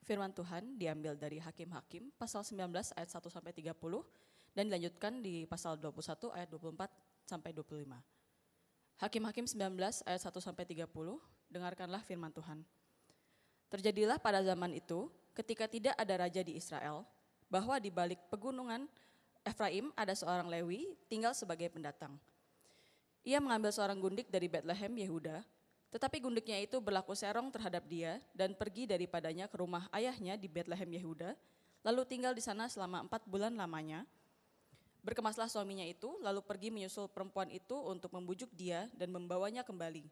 Firman Tuhan diambil dari Hakim-Hakim pasal 19 ayat 1-30 dan dilanjutkan di pasal 21 ayat 24 sampai 25. Hakim-Hakim 19 ayat 1-30, dengarkanlah firman Tuhan. Terjadilah pada zaman itu, ketika tidak ada raja di Israel, bahwa di balik pegunungan Efraim ada seorang Lewi tinggal sebagai pendatang. Ia mengambil seorang gundik dari Betlehem, Yehuda, tetapi gundiknya itu berlaku serong terhadap dia dan pergi daripadanya ke rumah ayahnya di Betlehem, Yehuda, lalu tinggal di sana selama 4 bulan lamanya. Berkemaslah suaminya itu, lalu pergi menyusul perempuan itu untuk membujuk dia dan membawanya kembali.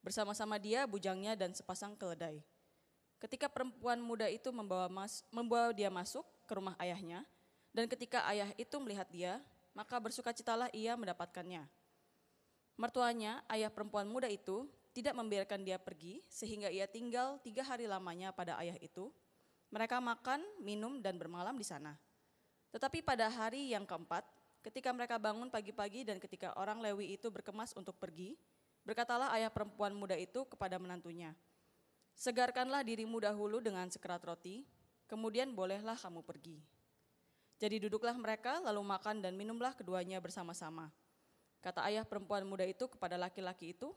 Bersama-sama dia, bujangnya dan sepasang keledai. Ketika perempuan muda itu membawa dia masuk ke rumah ayahnya, dan ketika ayah itu melihat dia, maka bersukacitalah ia mendapatkannya. Mertuanya, ayah perempuan muda itu, tidak membiarkan dia pergi, sehingga ia tinggal 3 hari lamanya pada ayah itu. Mereka makan, minum, dan bermalam di sana. Tetapi pada hari yang keempat, ketika mereka bangun pagi-pagi dan ketika orang Lewi itu berkemas untuk pergi, berkatalah ayah perempuan muda itu kepada menantunya, "Segarkanlah dirimu dahulu dengan sekerat roti, kemudian bolehlah kamu pergi." Jadi duduklah mereka, lalu makan dan minumlah keduanya bersama-sama. Kata ayah perempuan muda itu kepada laki-laki itu,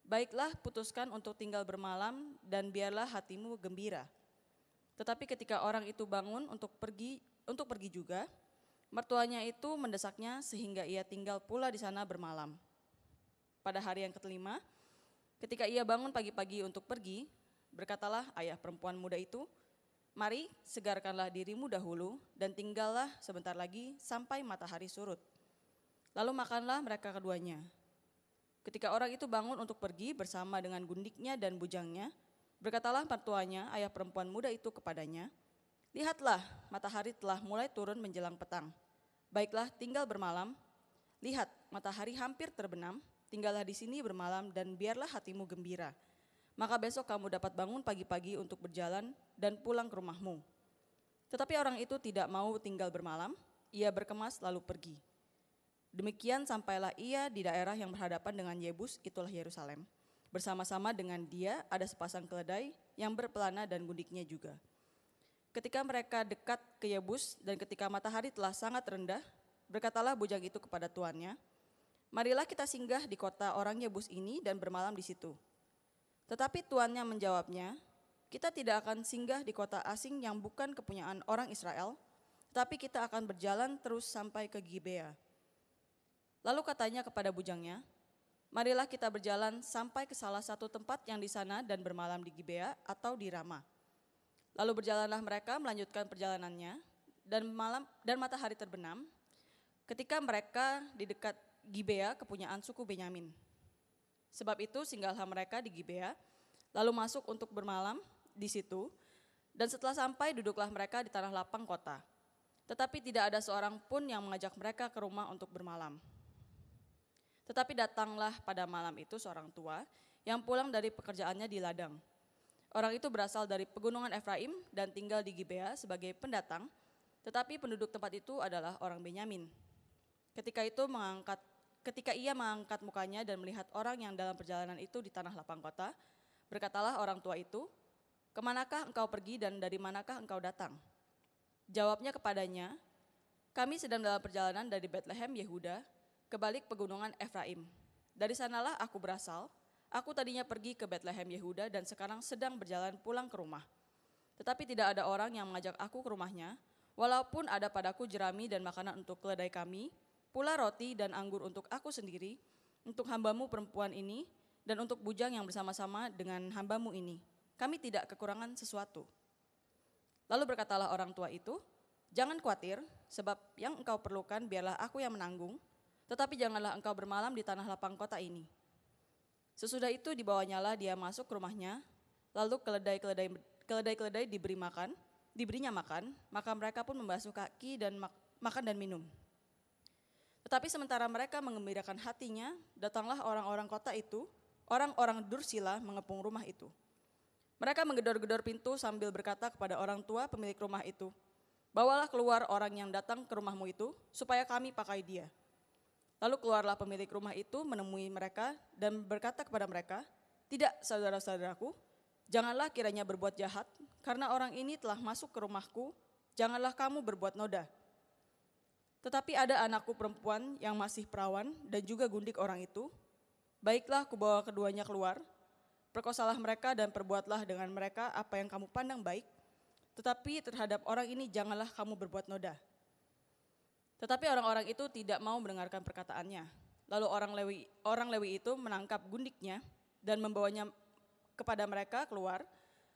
"Baiklah, putuskan untuk tinggal bermalam dan biarlah hatimu gembira." Tetapi ketika orang itu bangun untuk pergi juga, mertuanya itu mendesaknya sehingga ia tinggal pula di sana bermalam. Pada hari yang kelima, ketika ia bangun pagi-pagi untuk pergi, berkatalah ayah perempuan muda itu, "Mari, segarkanlah dirimu dahulu dan tinggallah sebentar lagi sampai matahari surut." Lalu makanlah mereka keduanya. Ketika orang itu bangun untuk pergi bersama dengan gundiknya dan bujangnya, berkatalah mertuanya, ayah perempuan muda itu kepadanya, "Lihatlah, matahari telah mulai turun menjelang petang. Baiklah, tinggal bermalam. Lihat, matahari hampir terbenam, tinggallah di sini bermalam dan biarlah hatimu gembira. Maka besok kamu dapat bangun pagi-pagi untuk berjalan dan pulang ke rumahmu." Tetapi orang itu tidak mau tinggal bermalam, ia berkemas lalu pergi. Demikian sampailah ia di daerah yang berhadapan dengan Yebus, itulah Yerusalem. Bersama-sama dengan dia ada sepasang keledai yang berpelana dan gundiknya juga. Ketika mereka dekat ke Yebus dan ketika matahari telah sangat rendah, berkatalah bujang itu kepada tuannya, "Marilah kita singgah di kota orang Yebus ini dan bermalam di situ." Tetapi tuannya menjawabnya, "Kita tidak akan singgah di kota asing yang bukan kepunyaan orang Israel, tetapi kita akan berjalan terus sampai ke Gibea." Lalu katanya kepada bujangnya, "Marilah kita berjalan sampai ke salah satu tempat yang di sana dan bermalam di Gibea atau di Rama." Lalu berjalanlah mereka melanjutkan perjalanannya dan matahari terbenam ketika mereka di dekat Gibea kepunyaan suku Benyamin. Sebab itu singgahlah mereka di Gibea, lalu masuk untuk bermalam di situ, dan setelah sampai duduklah mereka di tanah lapang kota. Tetapi tidak ada seorang pun yang mengajak mereka ke rumah untuk bermalam. Tetapi datanglah pada malam itu seorang tua yang pulang dari pekerjaannya di ladang. Orang itu berasal dari pegunungan Efraim dan tinggal di Gibea sebagai pendatang, tetapi penduduk tempat itu adalah orang Benyamin. Ketika ia mengangkat mukanya dan melihat orang yang dalam perjalanan itu di tanah lapang kota, berkatalah orang tua itu, "Kemanakah engkau pergi dan dari manakah engkau datang?" Jawabnya kepadanya, "Kami sedang dalam perjalanan dari Betlehem, Yehuda, ke balik pegunungan Efraim. Dari sanalah aku berasal. Aku tadinya pergi ke Betlehem, Yehuda, dan sekarang sedang berjalan pulang ke rumah. Tetapi tidak ada orang yang mengajak aku ke rumahnya, walaupun ada padaku jerami dan makanan untuk keledai kami, pula roti dan anggur untuk aku sendiri, untuk hambamu perempuan ini, dan untuk bujang yang bersama-sama dengan hambamu ini. Kami tidak kekurangan sesuatu." Lalu berkatalah orang tua itu, "Jangan khawatir, sebab yang engkau perlukan biarlah aku yang menanggung, tetapi janganlah engkau bermalam di tanah lapang kota ini." Sesudah itu dibawanyalah dia masuk ke rumahnya, lalu keledai diberinya makan, maka mereka pun membasuh kaki dan makan dan minum. Tetapi sementara mereka mengembirakan hatinya, datanglah orang-orang kota itu, orang-orang Dursila mengepung rumah itu. Mereka menggedor-gedor pintu sambil berkata kepada orang tua pemilik rumah itu, "Bawalah keluar orang yang datang ke rumahmu itu, supaya kami pakai dia." Lalu keluarlah pemilik rumah itu menemui mereka dan berkata kepada mereka, "Tidak, saudara-saudaraku, Janganlah kiranya berbuat jahat, karena orang ini telah masuk ke rumahku, janganlah kamu berbuat noda. Tetapi ada anakku perempuan yang masih perawan dan juga gundik orang itu. Baiklah, kubawa keduanya keluar, perkosalah mereka dan perbuatlah dengan mereka apa yang kamu pandang baik. Tetapi terhadap orang ini janganlah kamu berbuat noda. Tetapi orang-orang itu tidak mau mendengarkan perkataannya. Lalu orang Lewi itu menangkap gundiknya dan membawanya kepada mereka keluar.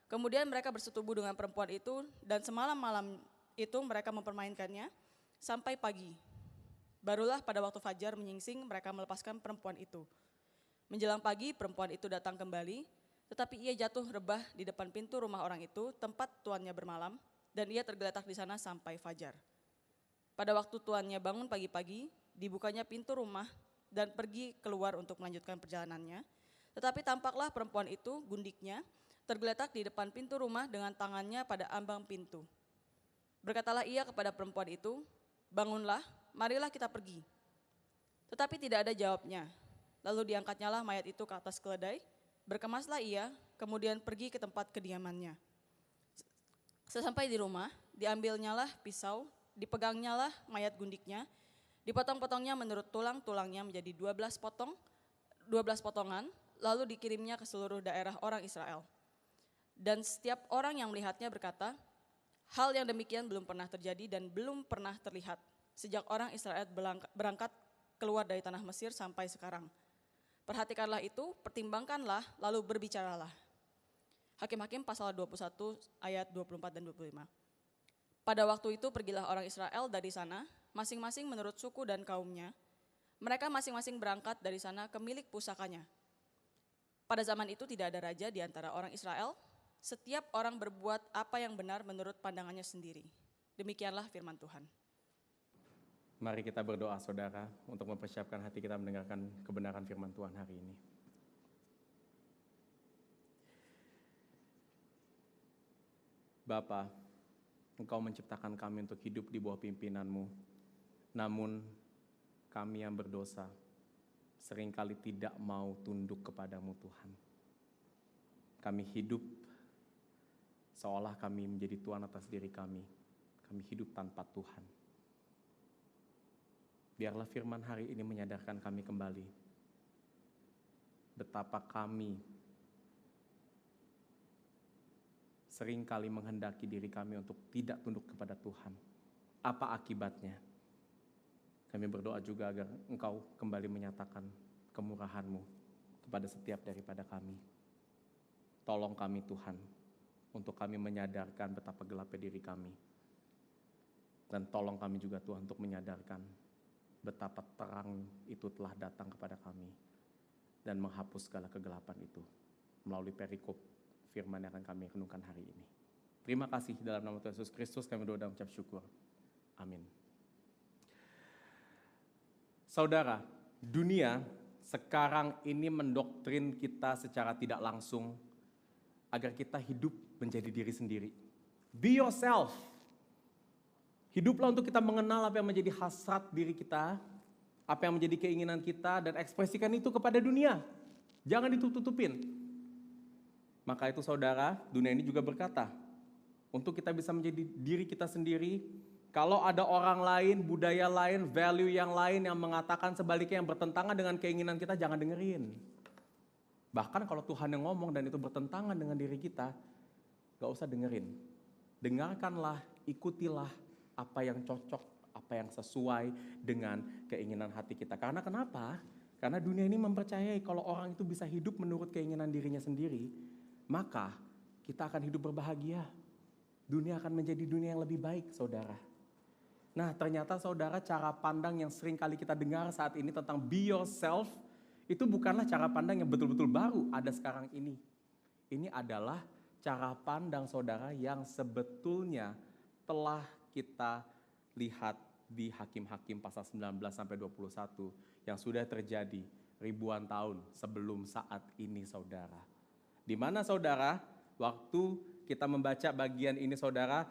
Kemudian mereka bersetubuh dengan perempuan itu dan semalam malam itu mereka mempermainkannya sampai pagi. Barulah pada waktu fajar menyingsing mereka melepaskan perempuan itu. Menjelang pagi perempuan itu datang kembali, tetapi ia jatuh rebah di depan pintu rumah orang itu tempat tuannya bermalam, dan ia tergeletak di sana sampai fajar. Pada waktu tuannya bangun pagi-pagi, dibukanya pintu rumah dan pergi keluar untuk melanjutkan perjalanannya. Tetapi tampaklah perempuan itu, gundiknya, tergeletak di depan pintu rumah dengan tangannya pada ambang pintu. Berkatalah ia kepada perempuan itu, bangunlah, marilah kita pergi. Tetapi tidak ada jawabnya. Lalu diangkatnya lah mayat itu ke atas keledai, berkemaslah ia, kemudian pergi ke tempat kediamannya. Sesampai di rumah, diambilnyalah pisau, dipegangnyalah mayat gundiknya, dipotong-potongnya menurut tulang-tulangnya menjadi 12 potongan, lalu dikirimnya ke seluruh daerah orang Israel. Dan setiap orang yang melihatnya berkata, hal yang demikian belum pernah terjadi dan belum pernah terlihat sejak orang Israel berangkat keluar dari tanah Mesir sampai sekarang. Perhatikanlah itu, pertimbangkanlah, lalu berbicaralah. Hakim-Hakim pasal 21 ayat 24 dan 25. Pada waktu itu pergilah orang Israel dari sana, masing-masing menurut suku dan kaumnya. Mereka masing-masing berangkat dari sana ke milik pusakanya. Pada zaman itu tidak ada raja di antara orang Israel, setiap orang berbuat apa yang benar menurut pandangannya sendiri. Demikianlah firman Tuhan. Mari kita berdoa saudara untuk mempersiapkan hati kita mendengarkan kebenaran firman Tuhan hari ini. Bapa, Engkau menciptakan kami untuk hidup di bawah pimpinan-Mu. Namun kami yang berdosa seringkali tidak mau tunduk kepadamu Tuhan. Kami hidup seolah kami menjadi Tuhan atas diri kami. Kami hidup tanpa Tuhan. Biarlah firman hari ini menyadarkan kami kembali betapa kami seringkali menghendaki diri kami untuk tidak tunduk kepada Tuhan. Apa akibatnya? Kami berdoa juga agar Engkau kembali menyatakan kemurahan-Mu kepada setiap daripada kami. Tolong kami Tuhan, untuk kami menyadarkan betapa gelapnya diri kami. Dan tolong kami juga Tuhan untuk menyadarkan betapa terang itu telah datang kepada kami dan menghapus segala kegelapan itu melalui perikop firman yang akan kami renungkan hari ini. Terima kasih dalam nama Tuhan Yesus Kristus kami berdoa dan mengucap syukur. Amin. Saudara, dunia sekarang ini mendoktrin kita secara tidak langsung agar kita hidup menjadi diri sendiri. Be yourself. Hiduplah untuk kita mengenal apa yang menjadi hasrat diri kita, apa yang menjadi keinginan kita, dan ekspresikan itu kepada dunia. Jangan ditutup-tutupin. Maka itu saudara, dunia ini juga berkata, untuk kita bisa menjadi diri kita sendiri, kalau ada orang lain, budaya lain, value yang lain yang mengatakan sebaliknya yang bertentangan dengan keinginan kita, jangan dengerin. Bahkan kalau Tuhan yang ngomong dan itu bertentangan dengan diri kita, gak usah dengerin. Dengarkanlah, ikutilah apa yang cocok, apa yang sesuai dengan keinginan hati kita. Karena kenapa? Karena dunia ini mempercayai kalau orang itu bisa hidup menurut keinginan dirinya sendiri, maka kita akan hidup berbahagia. Dunia akan menjadi dunia yang lebih baik, saudara. Nah, ternyata saudara, cara pandang yang sering kali kita dengar saat ini tentang be yourself, itu bukanlah cara pandang yang betul-betul baru ada sekarang ini. Ini adalah cara pandang saudara yang sebetulnya telah kita lihat di Hakim-Hakim pasal 19 sampai 21 yang sudah terjadi ribuan tahun sebelum saat ini saudara. Di mana saudara, waktu kita membaca bagian ini saudara,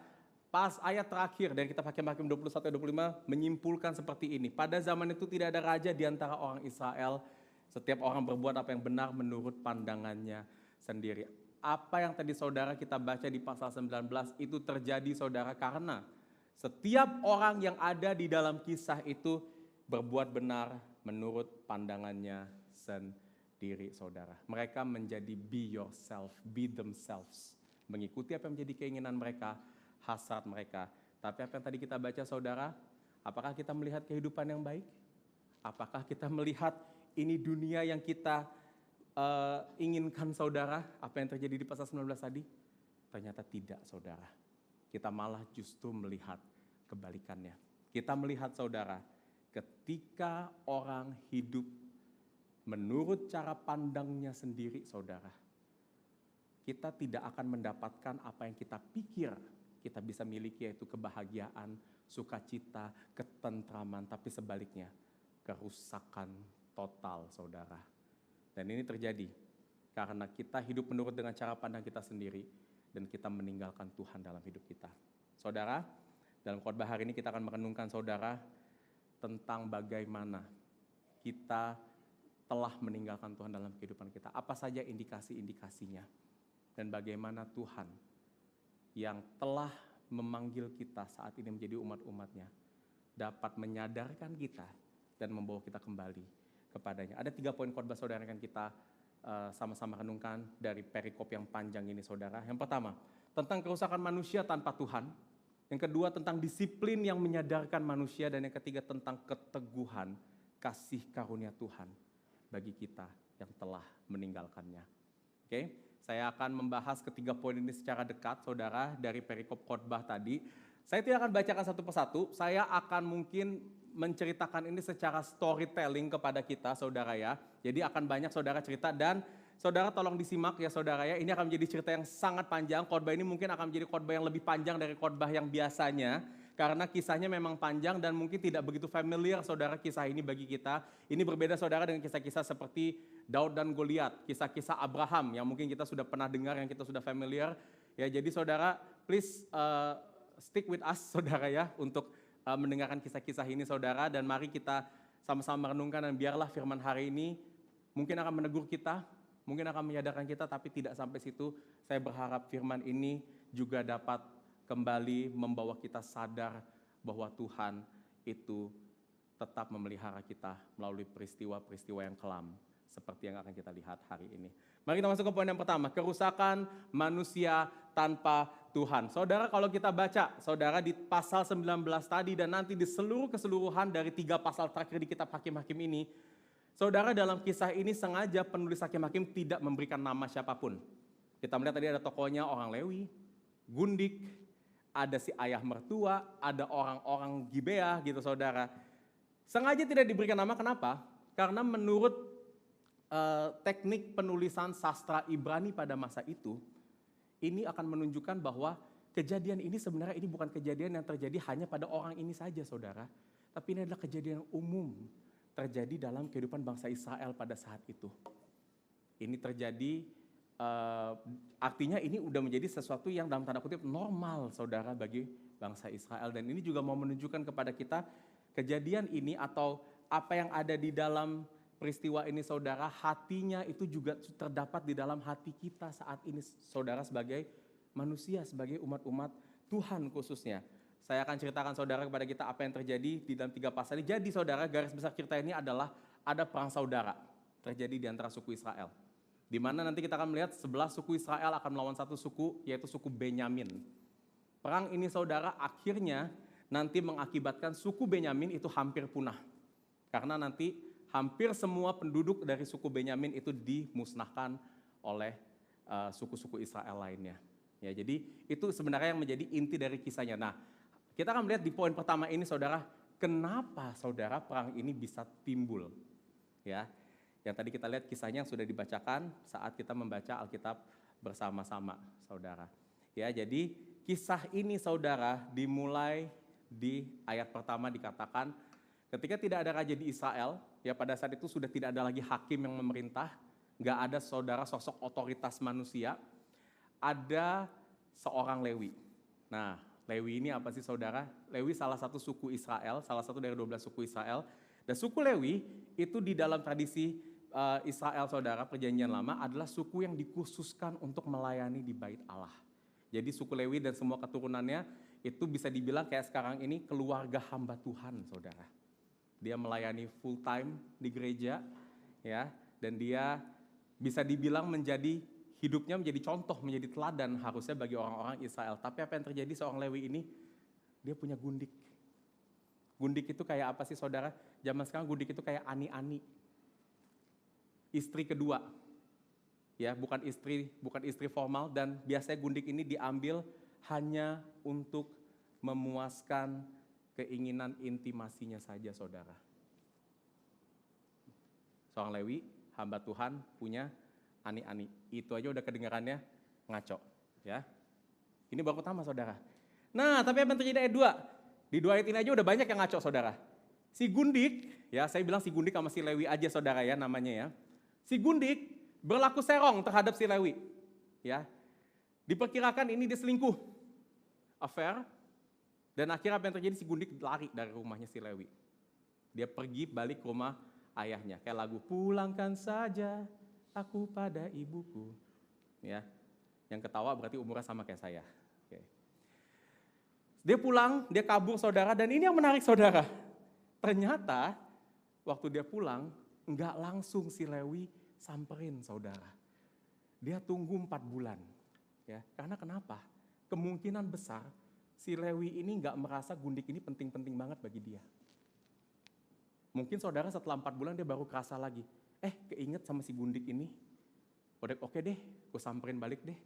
pas ayat terakhir dari kitab Hakim-Hakim 21-25 menyimpulkan seperti ini. Pada zaman itu tidak ada raja di antara orang Israel, setiap orang berbuat apa yang benar menurut pandangannya sendiri. apa yang tadi saudara kita baca di pasal 19 itu terjadi saudara karena setiap orang yang ada di dalam kisah itu berbuat benar menurut pandangannya sendiri saudara. Mereka menjadi be yourself, be themselves. Mengikuti apa yang menjadi keinginan mereka, hasrat mereka. Tapi apa yang tadi kita baca saudara, apakah kita melihat kehidupan yang baik? Apakah kita melihat ini dunia yang kita inginkan saudara, apa yang terjadi di pasal 19 tadi? Ternyata tidak saudara. Kita malah justru melihat kebalikannya. Kita melihat saudara, ketika orang hidup menurut cara pandangnya sendiri saudara, kita tidak akan mendapatkan apa yang kita pikir kita bisa miliki, yaitu kebahagiaan, sukacita, ketentraman, tapi sebaliknya, kerusakan total saudara. Dan ini terjadi karena kita hidup menurut dengan cara pandang kita sendiri dan kita meninggalkan Tuhan dalam hidup kita. Saudara, dalam khotbah hari ini kita akan merenungkan saudara tentang bagaimana kita telah meninggalkan Tuhan dalam kehidupan kita. Apa saja indikasi-indikasinya dan bagaimana Tuhan yang telah memanggil kita saat ini menjadi umat-umatnya dapat menyadarkan kita dan membawa kita kembali kepadanya. Ada 3 poin khotbah saudara yang kita sama-sama renungkan dari perikop yang panjang ini saudara. Yang pertama, tentang kerusakan manusia tanpa Tuhan. Yang kedua, tentang disiplin yang menyadarkan manusia. Dan yang ketiga, tentang keteguhan kasih karunia Tuhan bagi kita yang telah meninggalkannya. Oke, saya akan membahas ketiga poin ini secara dekat saudara dari perikop khotbah tadi. Saya tidak akan bacakan satu persatu, saya akan mungkin menceritakan ini secara storytelling kepada kita saudara ya. Jadi akan banyak saudara cerita dan saudara tolong disimak ya saudara ya. Ini akan menjadi cerita yang sangat panjang, khotbah ini mungkin akan menjadi khotbah yang lebih panjang dari khotbah yang biasanya. Karena kisahnya memang panjang dan mungkin tidak begitu familiar saudara kisah ini bagi kita. Ini berbeda saudara dengan kisah-kisah seperti Daud dan Goliat, kisah-kisah Abraham yang mungkin kita sudah pernah dengar, yang kita sudah familiar. Ya, jadi saudara please stick with us saudara ya untuk mendengarkan kisah-kisah ini saudara. Dan mari kita sama-sama merenungkan dan biarlah firman hari ini mungkin akan menegur kita, mungkin akan menyadarkan kita, tapi tidak sampai situ. Saya berharap firman ini juga dapat kembali membawa kita sadar bahwa Tuhan itu tetap memelihara kita melalui peristiwa-peristiwa yang kelam seperti yang akan kita lihat hari ini. Mari kita masuk ke poin yang pertama, kerusakan manusia tanpa Tuhan. Saudara, kalau kita baca, saudara di pasal 19 tadi dan nanti di seluruh keseluruhan dari 3 pasal terakhir di kitab Hakim-Hakim ini, saudara dalam kisah ini sengaja penulis Hakim-Hakim tidak memberikan nama siapapun. Kita melihat tadi ada tokohnya orang Lewi, Gundik, ada si ayah mertua, ada orang-orang Gibea gitu saudara. Sengaja tidak diberikan nama, kenapa? Karena menurut teknik penulisan sastra Ibrani pada masa itu, ini akan menunjukkan bahwa kejadian ini sebenarnya ini bukan kejadian yang terjadi hanya pada orang ini saja saudara. Tapi ini adalah kejadian yang umum terjadi dalam kehidupan bangsa Israel pada saat itu. Ini terjadi artinya ini udah menjadi sesuatu yang dalam tanda kutip normal saudara bagi bangsa Israel. Dan ini juga mau menunjukkan kepada kita kejadian ini atau apa yang ada di dalam peristiwa ini saudara, hatinya itu juga terdapat di dalam hati kita saat ini saudara sebagai manusia, sebagai umat-umat Tuhan khususnya. Saya akan ceritakan saudara kepada kita apa yang terjadi di dalam 3 pasal ini. Jadi saudara, garis besar cerita ini adalah ada perang saudara terjadi di antara suku Israel. Di mana nanti kita akan melihat 11 suku Israel akan melawan satu suku, yaitu suku Benyamin. Perang ini saudara akhirnya nanti mengakibatkan suku Benyamin itu hampir punah. Karena nanti hampir semua penduduk dari suku Benyamin itu dimusnahkan oleh suku-suku Israel lainnya. Ya, jadi itu sebenarnya yang menjadi inti dari kisahnya. Nah, kita akan melihat di poin pertama ini saudara, kenapa saudara perang ini bisa timbul. Ya. Yang tadi kita lihat kisahnya yang sudah dibacakan saat kita membaca Alkitab bersama-sama, saudara. Ya, jadi kisah ini saudara dimulai di ayat pertama dikatakan, ketika tidak ada raja di Israel, ya pada saat itu sudah tidak ada lagi hakim yang memerintah, nggak ada saudara sosok otoritas manusia, ada seorang Lewi. Nah, Lewi ini apa sih saudara? Lewi salah satu suku Israel, salah satu dari 12 suku Israel. Dan suku Lewi itu di dalam tradisi Israel saudara, perjanjian lama adalah suku yang dikhususkan untuk melayani di bait Allah. Jadi suku Lewi dan semua keturunannya itu bisa dibilang kayak sekarang ini keluarga hamba Tuhan saudara. Dia melayani full time di gereja ya, dan dia bisa dibilang hidupnya menjadi contoh, menjadi teladan harusnya bagi orang-orang Israel. Tapi apa yang terjadi, seorang Lewi ini dia punya gundik. Gundik itu kayak apa sih saudara? Zaman sekarang gundik itu kayak ani-ani. Istri kedua, ya bukan istri formal, dan biasanya gundik ini diambil hanya untuk memuaskan keinginan intimasinya saja saudara. Seorang Lewi, hamba Tuhan punya ani-ani, itu aja udah kedengarannya ngaco, ya. Ini baru pertama saudara. Nah tapi apa yang terjadi ayat 2? Di 2 ayat ini aja udah banyak yang ngaco saudara. Si gundik, ya saya bilang si gundik sama si Lewi aja saudara ya namanya ya. Si gundik berlaku serong terhadap si Lewi. Ya. Diperkirakan ini dia selingkuh. Affair. Dan akhirnya apa yang terjadi, si gundik lari dari rumahnya si Lewi. Dia pergi balik ke rumah ayahnya. Kayak lagu, pulangkan saja aku pada ibuku. Ya. Yang ketawa berarti umurnya sama kayak saya. Oke. Dia pulang, dia kabur saudara, dan ini yang menarik saudara. Ternyata waktu dia pulang, enggak langsung si Lewi samperin saudara. Dia tunggu 4 bulan. Ya, karena kenapa? Kemungkinan besar si Lewi ini enggak merasa gundik ini penting-penting banget bagi dia. Mungkin saudara setelah 4 bulan dia baru kerasa lagi. Keinget sama si gundik ini. Oke deh, gue samperin balik deh.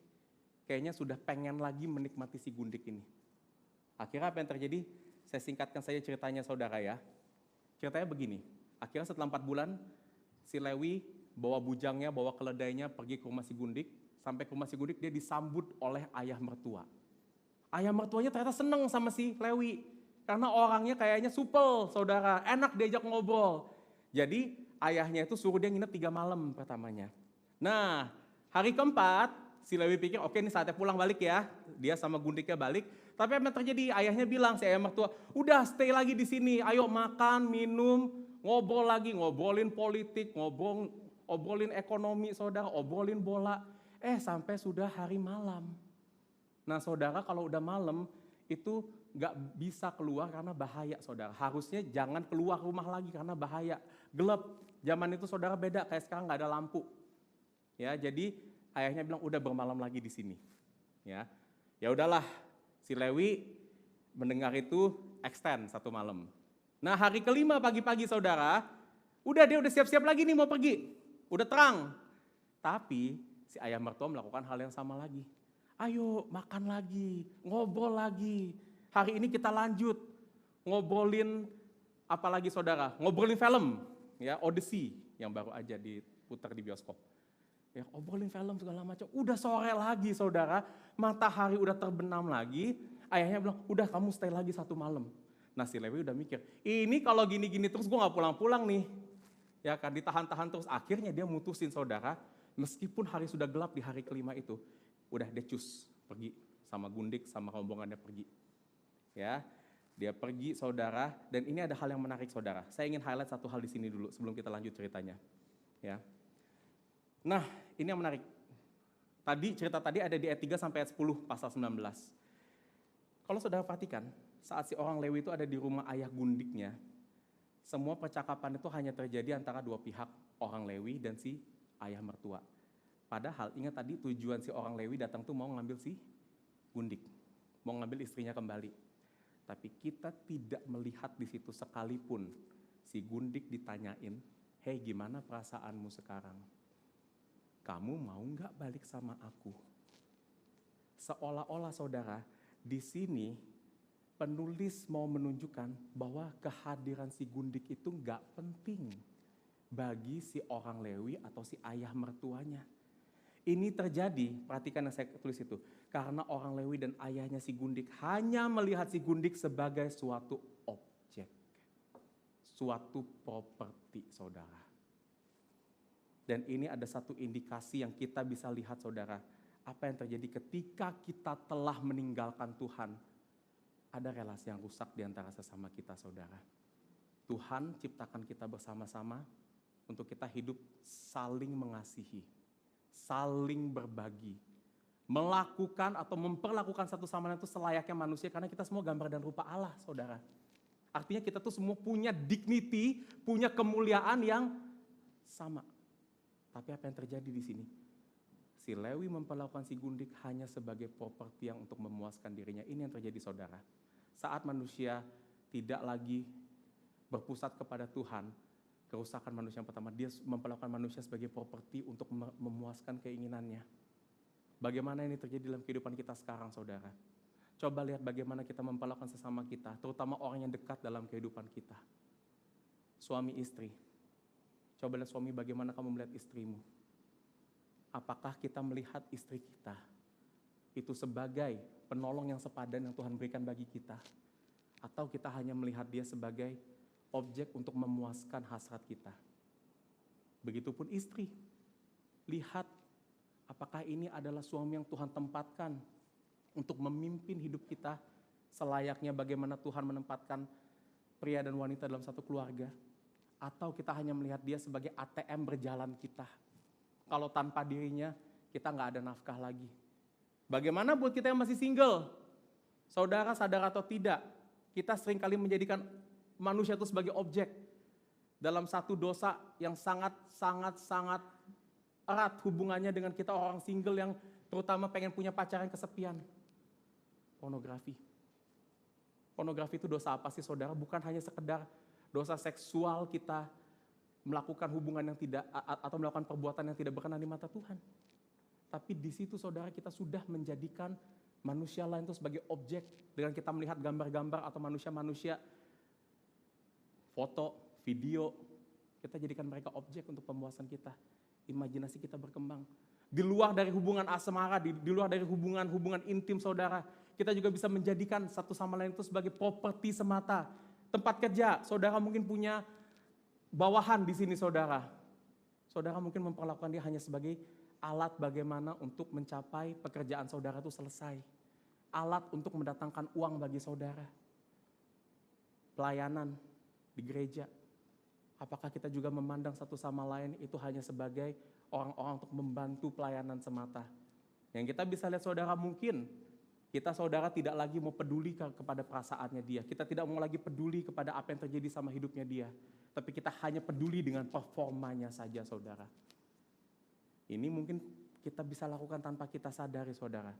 Kayaknya sudah pengen lagi menikmati si gundik ini. Akhirnya apa yang terjadi? Saya singkatkan saja ceritanya saudara ya. Ceritanya begini. Akhirnya setelah 4 bulan, si Lewi bawa bujangnya, bawa keledainya pergi ke rumah si gundik. Sampai ke rumah si gundik dia disambut oleh ayah mertua. Ayah mertuanya ternyata seneng sama si Lewi. Karena orangnya kayaknya supel saudara, enak diajak ngobrol. Jadi ayahnya itu suruh dia nginep 3 malam pertamanya. Nah hari keempat si Lewi pikir oke ini saatnya pulang balik ya. Dia sama gundiknya balik. Tapi apa yang terjadi? Ayahnya bilang si ayah mertua, udah stay lagi di sini, ayo makan, minum, ngobrol lagi, ngobrolin politik, ngobrolin ekonomi saudara, obrolin bola. Sampai sudah hari malam. Nah saudara kalau udah malam itu gak bisa keluar karena bahaya saudara. Harusnya jangan keluar rumah lagi karena bahaya. Gelap, zaman itu saudara beda, kayak sekarang gak ada lampu. Ya, jadi ayahnya bilang udah bermalam lagi di sini. Ya udahlah, si Lewi mendengar itu extend 1 malam. Nah hari kelima pagi-pagi saudara, dia udah siap-siap lagi nih mau pergi. Udah terang. Tapi si ayah mertua melakukan hal yang sama lagi. Ayo makan lagi, ngobrol lagi. Hari ini kita lanjut. Ngobrolin apa lagi saudara? Ngobrolin film, ya Odyssey yang baru aja diputar di bioskop. Ya, obrolin film segala macam. Udah sore lagi saudara, matahari udah terbenam lagi. Ayahnya bilang, udah kamu stay lagi 1 malam. Nah si Lewi udah mikir, ini kalau gini-gini terus gue gak pulang-pulang nih. Ya kan ditahan-tahan terus. Akhirnya dia mutusin saudara, meskipun hari sudah gelap di hari kelima itu, udah dia pergi sama gundik sama rombongannya pergi. Ya, dia pergi saudara, dan ini ada hal yang menarik saudara. Saya ingin highlight satu hal di sini dulu sebelum kita lanjut ceritanya. Ya. Nah, ini yang menarik. Cerita tadi ada di ayat 3 sampai ayat 10 pasal 19. Kalau saudara perhatikan, saat si orang Lewi itu ada di rumah ayah gundiknya, semua percakapan itu hanya terjadi antara 2 pihak, orang Lewi dan si ayah mertua. Padahal ingat tadi tujuan si orang Lewi datang tuh mau ngambil si gundik, mau ngambil istrinya kembali. Tapi kita tidak melihat di situ sekalipun si gundik ditanyain, hei gimana perasaanmu sekarang? Kamu mau nggak balik sama aku? Seolah-olah saudara, di sini penulis mau menunjukkan bahwa kehadiran si gundik itu nggak penting bagi si orang Lewi atau si ayah mertuanya. Ini terjadi, perhatikan yang saya tulis itu, karena orang Lewi dan ayahnya si gundik hanya melihat si gundik sebagai suatu objek, suatu properti saudara. Dan ini ada satu indikasi yang kita bisa lihat saudara, apa yang terjadi ketika kita telah meninggalkan Tuhan. Ada relasi yang rusak di antara sesama kita saudara. Tuhan ciptakan kita bersama-sama untuk kita hidup saling mengasihi, saling berbagi, melakukan atau memperlakukan satu sama lain itu selayaknya manusia, karena kita semua gambar dan rupa Allah, saudara. Artinya kita tuh semua punya dignity, punya kemuliaan yang sama. Tapi apa yang terjadi di sini? Si Lewi memperlakukan si gundik hanya sebagai properti yang untuk memuaskan dirinya. Ini yang terjadi, saudara. Saat manusia tidak lagi berpusat kepada Tuhan, kerusakan manusia yang pertama, dia memperlakukan manusia sebagai properti untuk memuaskan keinginannya. Bagaimana ini terjadi dalam kehidupan kita sekarang, saudara? Coba lihat bagaimana kita memperlakukan sesama kita, terutama orang yang dekat dalam kehidupan kita. Suami istri. Coba lihat suami, bagaimana kamu melihat istrimu. Apakah kita melihat istri kita itu sebagai penolong yang sepadan yang Tuhan berikan bagi kita? Atau kita hanya melihat dia sebagai objek untuk memuaskan hasrat kita? Begitupun istri. Lihat, apakah ini adalah suami yang Tuhan tempatkan untuk memimpin hidup kita selayaknya bagaimana Tuhan menempatkan pria dan wanita dalam satu keluarga? Atau kita hanya melihat dia sebagai ATM berjalan kita? Kalau tanpa dirinya, kita nggak ada nafkah lagi. Bagaimana buat kita yang masih single? Saudara sadar atau tidak, kita seringkali menjadikan manusia itu sebagai objek dalam satu dosa yang sangat erat hubungannya dengan kita orang single yang terutama pengen punya pacar yang kesepian. Pornografi. Pornografi itu dosa apa sih, saudara? Bukan hanya sekedar dosa seksual kita melakukan hubungan yang tidak atau melakukan perbuatan yang tidak berkenan di mata Tuhan. Tapi di situ, saudara, kita sudah menjadikan manusia lain itu sebagai objek dengan kita melihat gambar-gambar atau manusia-manusia, foto, video, kita jadikan mereka objek untuk pemuasan kita. Imajinasi kita berkembang. Di luar dari hubungan asmara, di luar dari hubungan intim, saudara, kita juga bisa menjadikan satu sama lain itu sebagai properti semata. Tempat kerja, saudara mungkin punya bawahan di sini, saudara. Saudara mungkin memperlakukan dia hanya sebagai alat bagaimana untuk mencapai pekerjaan saudara itu selesai. Alat untuk mendatangkan uang bagi saudara. Pelayanan di gereja. Apakah kita juga memandang satu sama lain itu hanya sebagai orang-orang untuk membantu pelayanan semata? Yang kita bisa lihat, saudara, mungkin kita, saudara, tidak lagi mau peduli kepada perasaannya dia. Kita tidak mau lagi peduli kepada apa yang terjadi sama hidupnya dia. Tapi kita hanya peduli dengan performanya saja, saudara. Ini mungkin kita bisa lakukan tanpa kita sadari, saudara.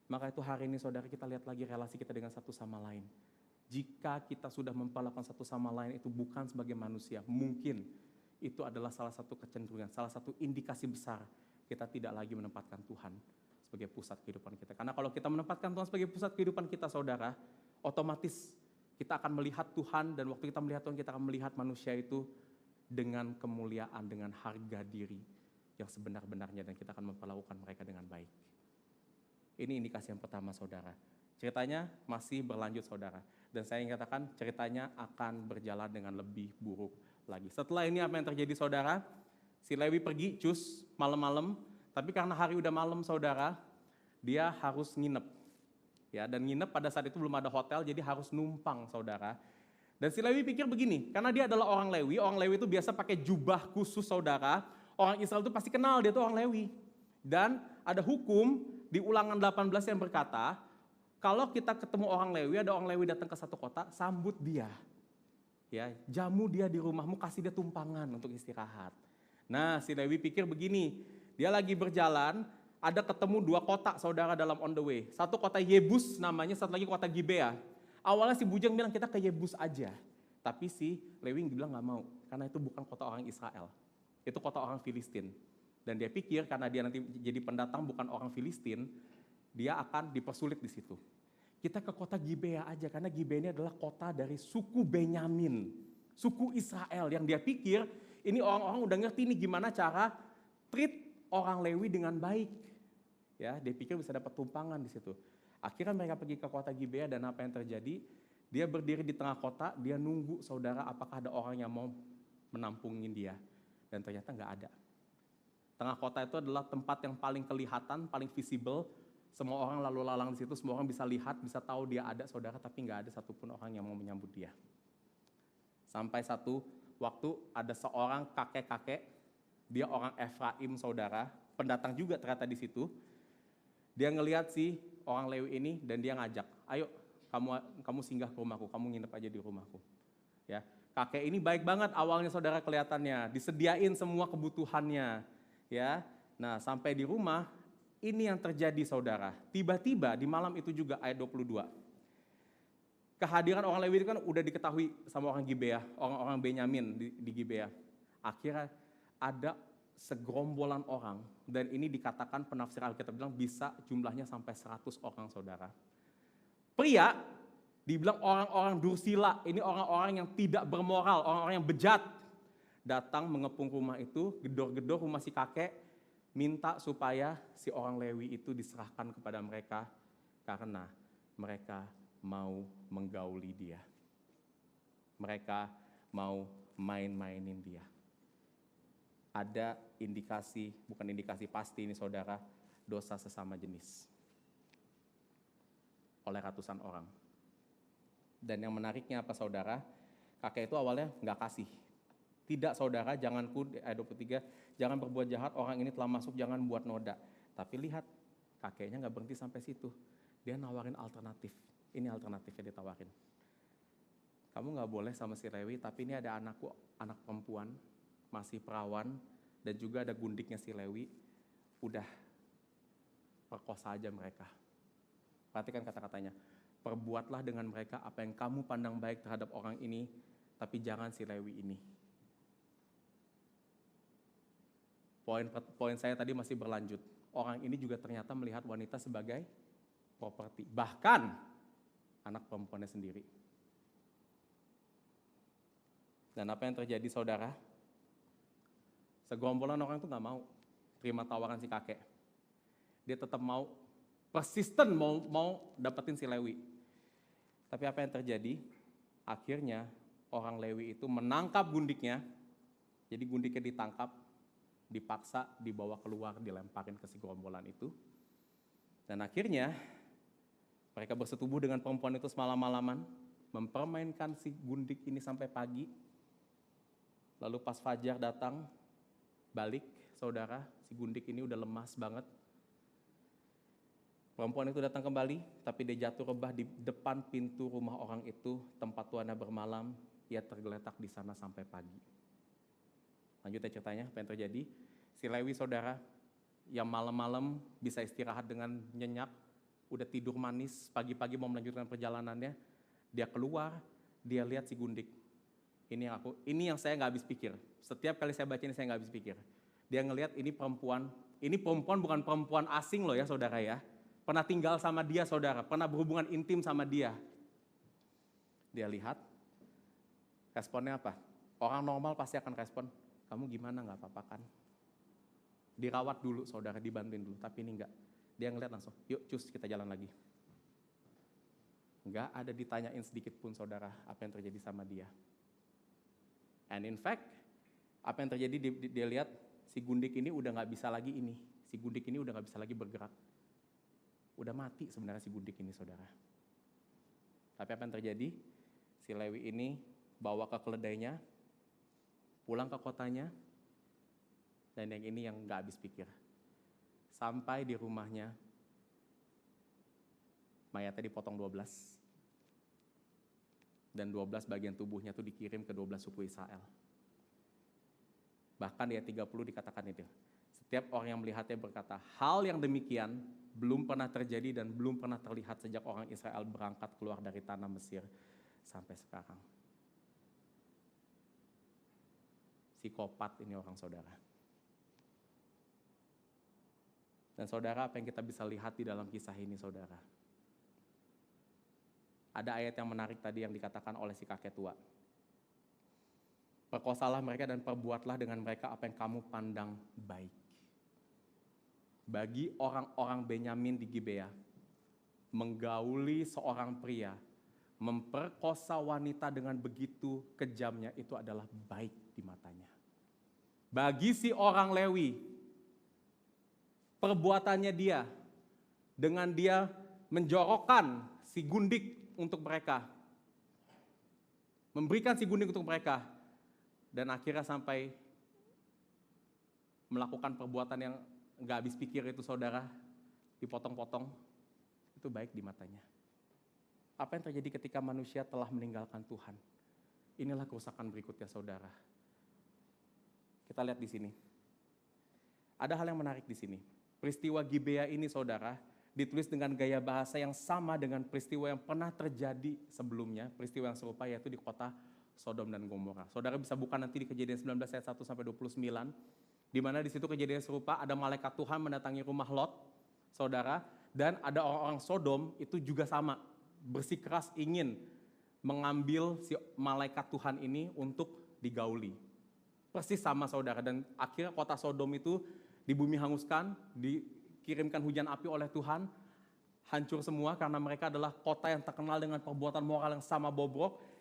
Maka itu hari ini, saudara, kita lihat lagi relasi kita dengan satu sama lain. Jika kita sudah memperlakukan satu sama lain itu bukan sebagai manusia, mungkin itu adalah salah satu kecenderungan, salah satu indikasi besar kita tidak lagi menempatkan Tuhan sebagai pusat kehidupan kita. Karena kalau kita menempatkan Tuhan sebagai pusat kehidupan kita, saudara, otomatis kita akan melihat Tuhan, dan waktu kita melihat Tuhan, kita akan melihat manusia itu dengan kemuliaan, dengan harga diri yang sebenar-benarnya, dan kita akan memperlakukan mereka dengan baik. Ini indikasi yang pertama, saudara. Ceritanya masih berlanjut, saudara. Dan saya ingin katakan ceritanya akan berjalan dengan lebih buruk lagi. Setelah ini apa yang terjadi, saudara? Si Lewi pergi cus malam-malam, tapi karena hari udah malam, saudara, dia harus nginep. Ya, dan nginep pada saat itu belum ada hotel, jadi harus numpang, saudara. Dan si Lewi pikir begini, karena dia adalah orang Lewi itu biasa pakai jubah khusus, saudara. Orang Israel itu pasti kenal dia itu orang Lewi. Dan ada hukum di Ulangan 18 yang berkata, kalau kita ketemu orang Lewi, ada orang Lewi datang ke satu kota, sambut dia. Ya, jamu dia di rumahmu, kasih dia tumpangan untuk istirahat. Nah, si Lewi pikir begini, dia lagi berjalan, ada ketemu dua kota, saudara, dalam on the way. Satu kota Yebus namanya, satu lagi kota Gibea. Awalnya si bujang bilang kita ke Yebus aja. Tapi si Lewi bilang gak mau, karena itu bukan kota orang Israel. Itu kota orang Filistin. Dan dia pikir karena dia nanti jadi pendatang bukan orang Filistin, dia akan dipersulit di situ. Kita ke kota Gibea aja, karena Gibea ini adalah kota dari suku Benyamin, suku Israel, yang dia pikir ini orang-orang udah ngerti nih gimana cara treat orang Lewi dengan baik. Ya, dia pikir bisa dapat tumpangan di situ. Akhirnya mereka pergi ke kota Gibea, dan apa yang terjadi? Dia berdiri di tengah kota, dia nunggu, saudara, apakah ada orang yang mau menampungin dia. Dan ternyata nggak ada. Tengah kota itu adalah tempat yang paling kelihatan, paling visible. Semua orang lalu lalang di situ, semua orang bisa lihat, bisa tahu dia ada, saudara, tapi nggak ada satupun orang yang mau menyambut dia. Sampai satu waktu ada seorang kakek-kakek, dia orang Efraim saudara, pendatang juga ternyata di situ. Dia ngelihat si orang Lewi ini dan dia ngajak, ayo kamu singgah ke rumahku, kamu nginep aja di rumahku. Ya, kakek ini baik banget awalnya saudara kelihatannya, disediain semua kebutuhannya. Ya, nah sampai di rumah, ini yang terjadi saudara. Tiba-tiba di malam itu juga ayat 22. Kehadiran orang Lewi itu kan udah diketahui sama orang Gibeah, orang-orang Benyamin di Gibeah. Akhirnya ada segerombolan orang, dan ini dikatakan penafsir Alkitab bilang bisa jumlahnya sampai 100 orang saudara. Pria, dibilang orang-orang dursila, ini orang-orang yang tidak bermoral, orang-orang yang bejat. Datang mengepung rumah itu, gedor-gedor rumah si kakek, minta supaya si orang Lewi itu diserahkan kepada mereka, karena mereka mau menggauli dia. Mereka mau main-mainin dia. Ada indikasi, bukan indikasi pasti ini saudara, dosa sesama jenis oleh ratusan orang. Dan yang menariknya apa saudara, kakek itu awalnya nggak kasih. Tidak saudara, janganku, ayat 23, jangan berbuat jahat, orang ini telah masuk, jangan buat noda. Tapi lihat, kakeknya nggak berhenti sampai situ. Dia nawarin alternatif. Ini alternatifnya ditawarin. Kamu nggak boleh sama si Lewi, tapi ini ada anakku, anak perempuan, masih perawan, dan juga ada gundiknya si Lewi, udah perkosa aja mereka. Perhatikan kata-katanya, perbuatlah dengan mereka apa yang kamu pandang baik terhadap orang ini, tapi jangan si Lewi ini. Poin saya tadi masih berlanjut, orang ini juga ternyata melihat wanita sebagai properti, bahkan anak perempuannya sendiri. Dan apa yang terjadi saudara? Segerombolan orang itu gak mau terima tawaran si kakek. Dia tetap mau, persisten mau dapetin si Lewi. Tapi apa yang terjadi? Akhirnya orang Lewi itu menangkap gundiknya. Jadi gundiknya ditangkap, dipaksa, dibawa keluar, dilemparin ke si gerombolan itu. Dan akhirnya mereka bersetubuh dengan perempuan itu semalam-malaman, mempermainkan si gundik ini sampai pagi. Lalu pas fajar datang, balik saudara, si gundik ini udah lemas banget. Perempuan itu datang kembali, tapi dia jatuh rebah di depan pintu rumah orang itu, tempat tuannya bermalam, ia tergeletak di sana sampai pagi. Lanjut ya ceritanya, apa yang terjadi? Si Lewi saudara, yang malam-malam bisa istirahat dengan nyenyak, udah tidur manis, pagi-pagi mau melanjutkan perjalanannya, dia keluar, dia lihat si gundik. Ini yang saya nggak habis pikir. Setiap kali saya baca ini saya nggak habis pikir. Dia ngelihat ini perempuan bukan perempuan asing loh ya saudara ya. Pernah tinggal sama dia saudara, pernah berhubungan intim sama dia. Dia lihat, responnya apa? Orang normal pasti akan respon, kamu gimana, nggak apa-apa kan? Dirawat dulu saudara, dibantuin dulu, tapi ini enggak. Dia ngeliat langsung, yuk cus kita jalan lagi. Enggak ada ditanyain sedikit pun saudara apa yang terjadi sama dia. And in fact, apa yang terjadi dia lihat si gundik ini udah nggak bisa lagi si gundik ini udah nggak bisa lagi bergerak. Udah mati sebenarnya si gundik ini saudara. Tapi apa yang terjadi? Si Lewi ini bawa ke keledainya, pulang ke kotanya, dan yang ini yang nggak habis pikir. Sampai di rumahnya, mayatnya dipotong 12. Dan 12 bagian tubuhnya itu dikirim ke 12 suku Israel. Bahkan di ayat 30 dikatakan itu, setiap orang yang melihatnya berkata, hal yang demikian belum pernah terjadi dan belum pernah terlihat sejak orang Israel berangkat keluar dari tanah Mesir sampai sekarang. Psikopat ini orang saudara. Dan saudara, apa yang kita bisa lihat di dalam kisah ini saudara? Ada ayat yang menarik tadi yang dikatakan oleh si kakek tua. Perkosalah mereka dan perbuatlah dengan mereka apa yang kamu pandang baik. Bagi orang-orang Benyamin di Gibeah, menggauli seorang pria, memperkosa wanita dengan begitu kejamnya, itu adalah baik di matanya. Bagi si orang Lewi, perbuatannya dia, dengan dia menjorokkan si gundik untuk mereka, memberikan si gundik untuk mereka, dan akhirnya sampai melakukan perbuatan yang nggak habis pikir itu saudara, dipotong-potong, itu baik di matanya. Apa yang terjadi ketika manusia telah meninggalkan Tuhan? Inilah kerusakan berikutnya saudara. Kita lihat di sini. Ada hal yang menarik di sini. Peristiwa Gibea ini saudara, ditulis dengan gaya bahasa yang sama dengan peristiwa yang pernah terjadi sebelumnya, peristiwa yang serupa yaitu di kota Sodom dan Gomora. Saudara bisa buka nanti di Kejadian 19 ayat 1 sampai 29, di mana di situ kejadian serupa ada malaikat Tuhan mendatangi rumah Lot, saudara, dan ada orang-orang Sodom itu juga sama, bersikeras ingin mengambil si malaikat Tuhan ini untuk digauli. Persis sama saudara, dan akhirnya kota Sodom itu di bumi hanguskan, dikirimkan hujan api oleh Tuhan, hancur semua karena mereka adalah kota yang terkenal dengan perbuatan moral yang sama bobrok.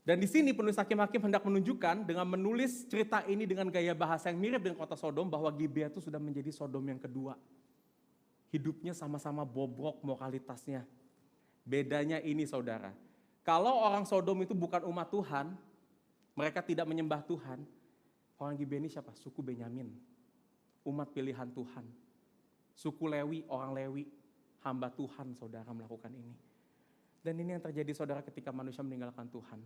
Dan di sini penulis Hakim-Hakim hendak menunjukkan dengan menulis cerita ini dengan gaya bahasa yang mirip dengan kota Sodom, bahwa Gibea itu sudah menjadi Sodom yang kedua. Hidupnya sama-sama bobrok moralitasnya. Bedanya ini saudara, kalau orang Sodom itu bukan umat Tuhan, mereka tidak menyembah Tuhan, orang Gibea ini siapa? Suku Benyamin, umat pilihan Tuhan. Suku Lewi, orang Lewi, hamba Tuhan saudara melakukan ini. Dan ini yang terjadi saudara ketika manusia meninggalkan Tuhan.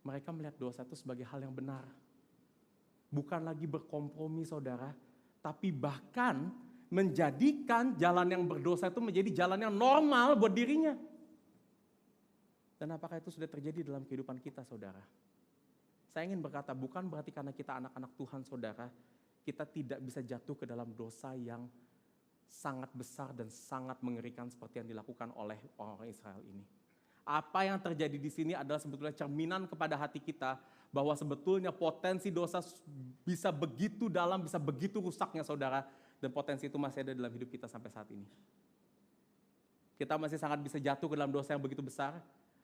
Mereka melihat dosa itu sebagai hal yang benar. Bukan lagi berkompromi saudara, tapi bahkan menjadikan jalan yang berdosa itu menjadi jalan yang normal buat dirinya. Dan apakah itu sudah terjadi dalam kehidupan kita saudara? Saya ingin berkata, bukan berarti karena kita anak-anak Tuhan saudara, kita tidak bisa jatuh ke dalam dosa yang sangat besar dan sangat mengerikan seperti yang dilakukan oleh orang-orang Israel ini. Apa yang terjadi di sini adalah sebetulnya cerminan kepada hati kita, bahwa sebetulnya potensi dosa bisa begitu dalam, bisa begitu rusaknya saudara, dan potensi itu masih ada dalam hidup kita sampai saat ini. Kita masih sangat bisa jatuh ke dalam dosa yang begitu besar.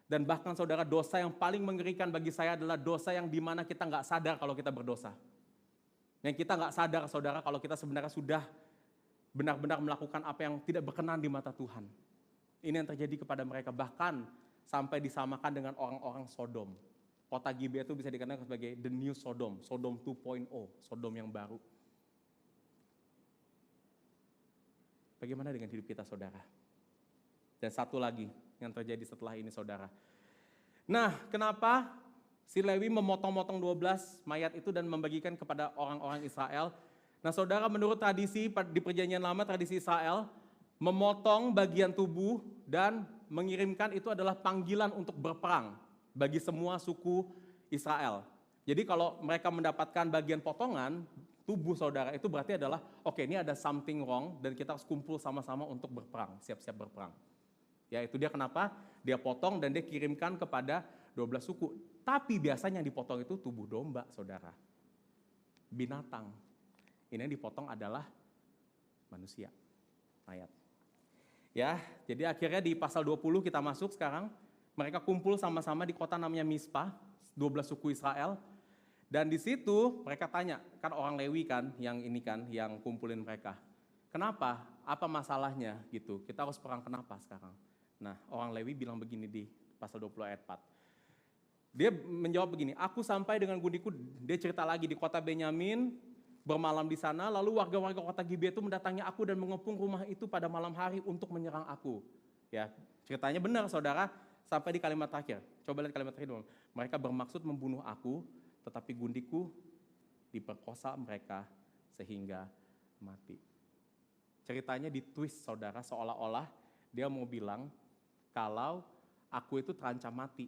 Dan bahkan saudara, dosa yang paling mengerikan bagi saya adalah dosa yang dimana kita nggak sadar kalau kita berdosa. Yang kita nggak sadar saudara kalau kita sebenarnya sudah benar-benar melakukan apa yang tidak berkenan di mata Tuhan. Ini yang terjadi kepada mereka, bahkan sampai disamakan dengan orang-orang Sodom. Kota Gibea itu bisa dikatakan sebagai the new Sodom, Sodom 2.0, Sodom yang baru. Bagaimana dengan hidup kita saudara? Dan satu lagi yang terjadi setelah ini saudara. Nah, kenapa si Lewi memotong-motong 12 mayat itu dan membagikan kepada orang-orang Israel? Nah saudara, menurut tradisi di perjanjian lama, tradisi Israel, memotong bagian tubuh dan mengirimkan itu adalah panggilan untuk berperang bagi semua suku Israel. Jadi kalau mereka mendapatkan bagian potongan tubuh saudara, itu berarti adalah oke, ini ada something wrong dan kita harus kumpul sama-sama untuk berperang, siap-siap berperang. Ya itu dia kenapa dia potong dan dia kirimkan kepada 12 suku. Tapi biasanya yang dipotong itu tubuh domba saudara, binatang. Ini yang dipotong adalah manusia, mayat. Ya, jadi akhirnya di pasal 20 kita masuk sekarang. Mereka kumpul sama-sama di kota namanya Mispa, 12 suku Israel. Dan di situ mereka tanya, kan orang Lewi kan yang ini kan yang kumpulin mereka. Kenapa? Apa masalahnya gitu? Kita harus perang kenapa sekarang? Nah, orang Lewi bilang begini di pasal 20 ayat 4. Dia menjawab begini, aku sampai dengan gundiku, dia cerita lagi di kota Benyamin, bermalam di sana, lalu warga-warga kota Gibea itu mendatangi aku dan mengepung rumah itu pada malam hari untuk menyerang aku. Ya, ceritanya benar saudara, sampai di kalimat terakhir. Coba lihat kalimat terakhir dulu. Mereka bermaksud membunuh aku, tetapi gundiku diperkosa mereka sehingga mati. Ceritanya ditwist saudara, seolah-olah dia mau bilang kalau aku itu terancam mati.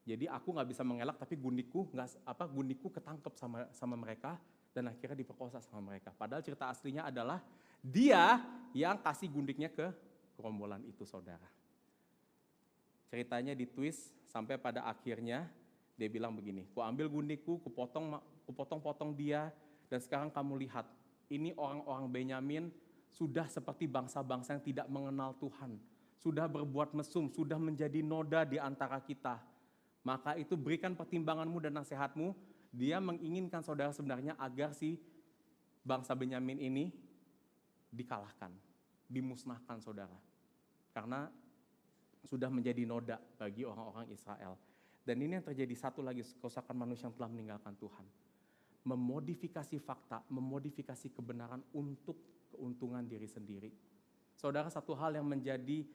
Jadi aku nggak bisa mengelak, tapi gundiku ketangkep sama mereka dan akhirnya diperkosa sama mereka. Padahal cerita aslinya adalah dia yang kasih gundiknya ke gerombolan itu saudara. Ceritanya ditwist sampai pada akhirnya dia bilang begini, ku ambil gundikku, kupotong-potong dia, dan sekarang kamu lihat, ini orang-orang Benyamin sudah seperti bangsa-bangsa yang tidak mengenal Tuhan, sudah berbuat mesum, sudah menjadi noda di antara kita. Maka itu berikan pertimbanganmu dan nasihatmu. Dia menginginkan saudara sebenarnya agar si bangsa Benyamin ini dikalahkan, dimusnahkan saudara. Karena sudah menjadi noda bagi orang-orang Israel. Dan ini yang terjadi, satu lagi kerusakan manusia yang telah meninggalkan Tuhan. Memodifikasi fakta, memodifikasi kebenaran untuk keuntungan diri sendiri. Saudara, satu hal yang menjadi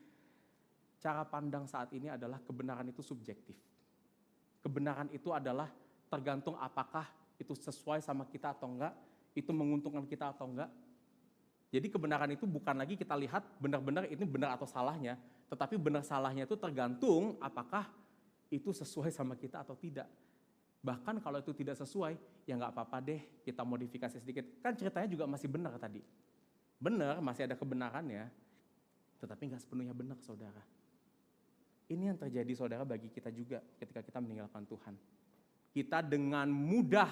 cara pandang saat ini adalah kebenaran itu subjektif. Kebenaran itu adalah tergantung apakah itu sesuai sama kita atau enggak, itu menguntungkan kita atau enggak. Jadi kebenaran itu bukan lagi kita lihat benar-benar ini benar atau salahnya, tetapi benar salahnya itu tergantung apakah itu sesuai sama kita atau tidak. Bahkan kalau itu tidak sesuai, ya nggak apa-apa deh, kita modifikasi sedikit. Kan ceritanya juga masih benar tadi. Benar, masih ada kebenarannya, tetapi nggak sepenuhnya benar, saudara. Ini yang terjadi, saudara, bagi kita juga ketika kita meninggalkan Tuhan. Kita dengan mudah,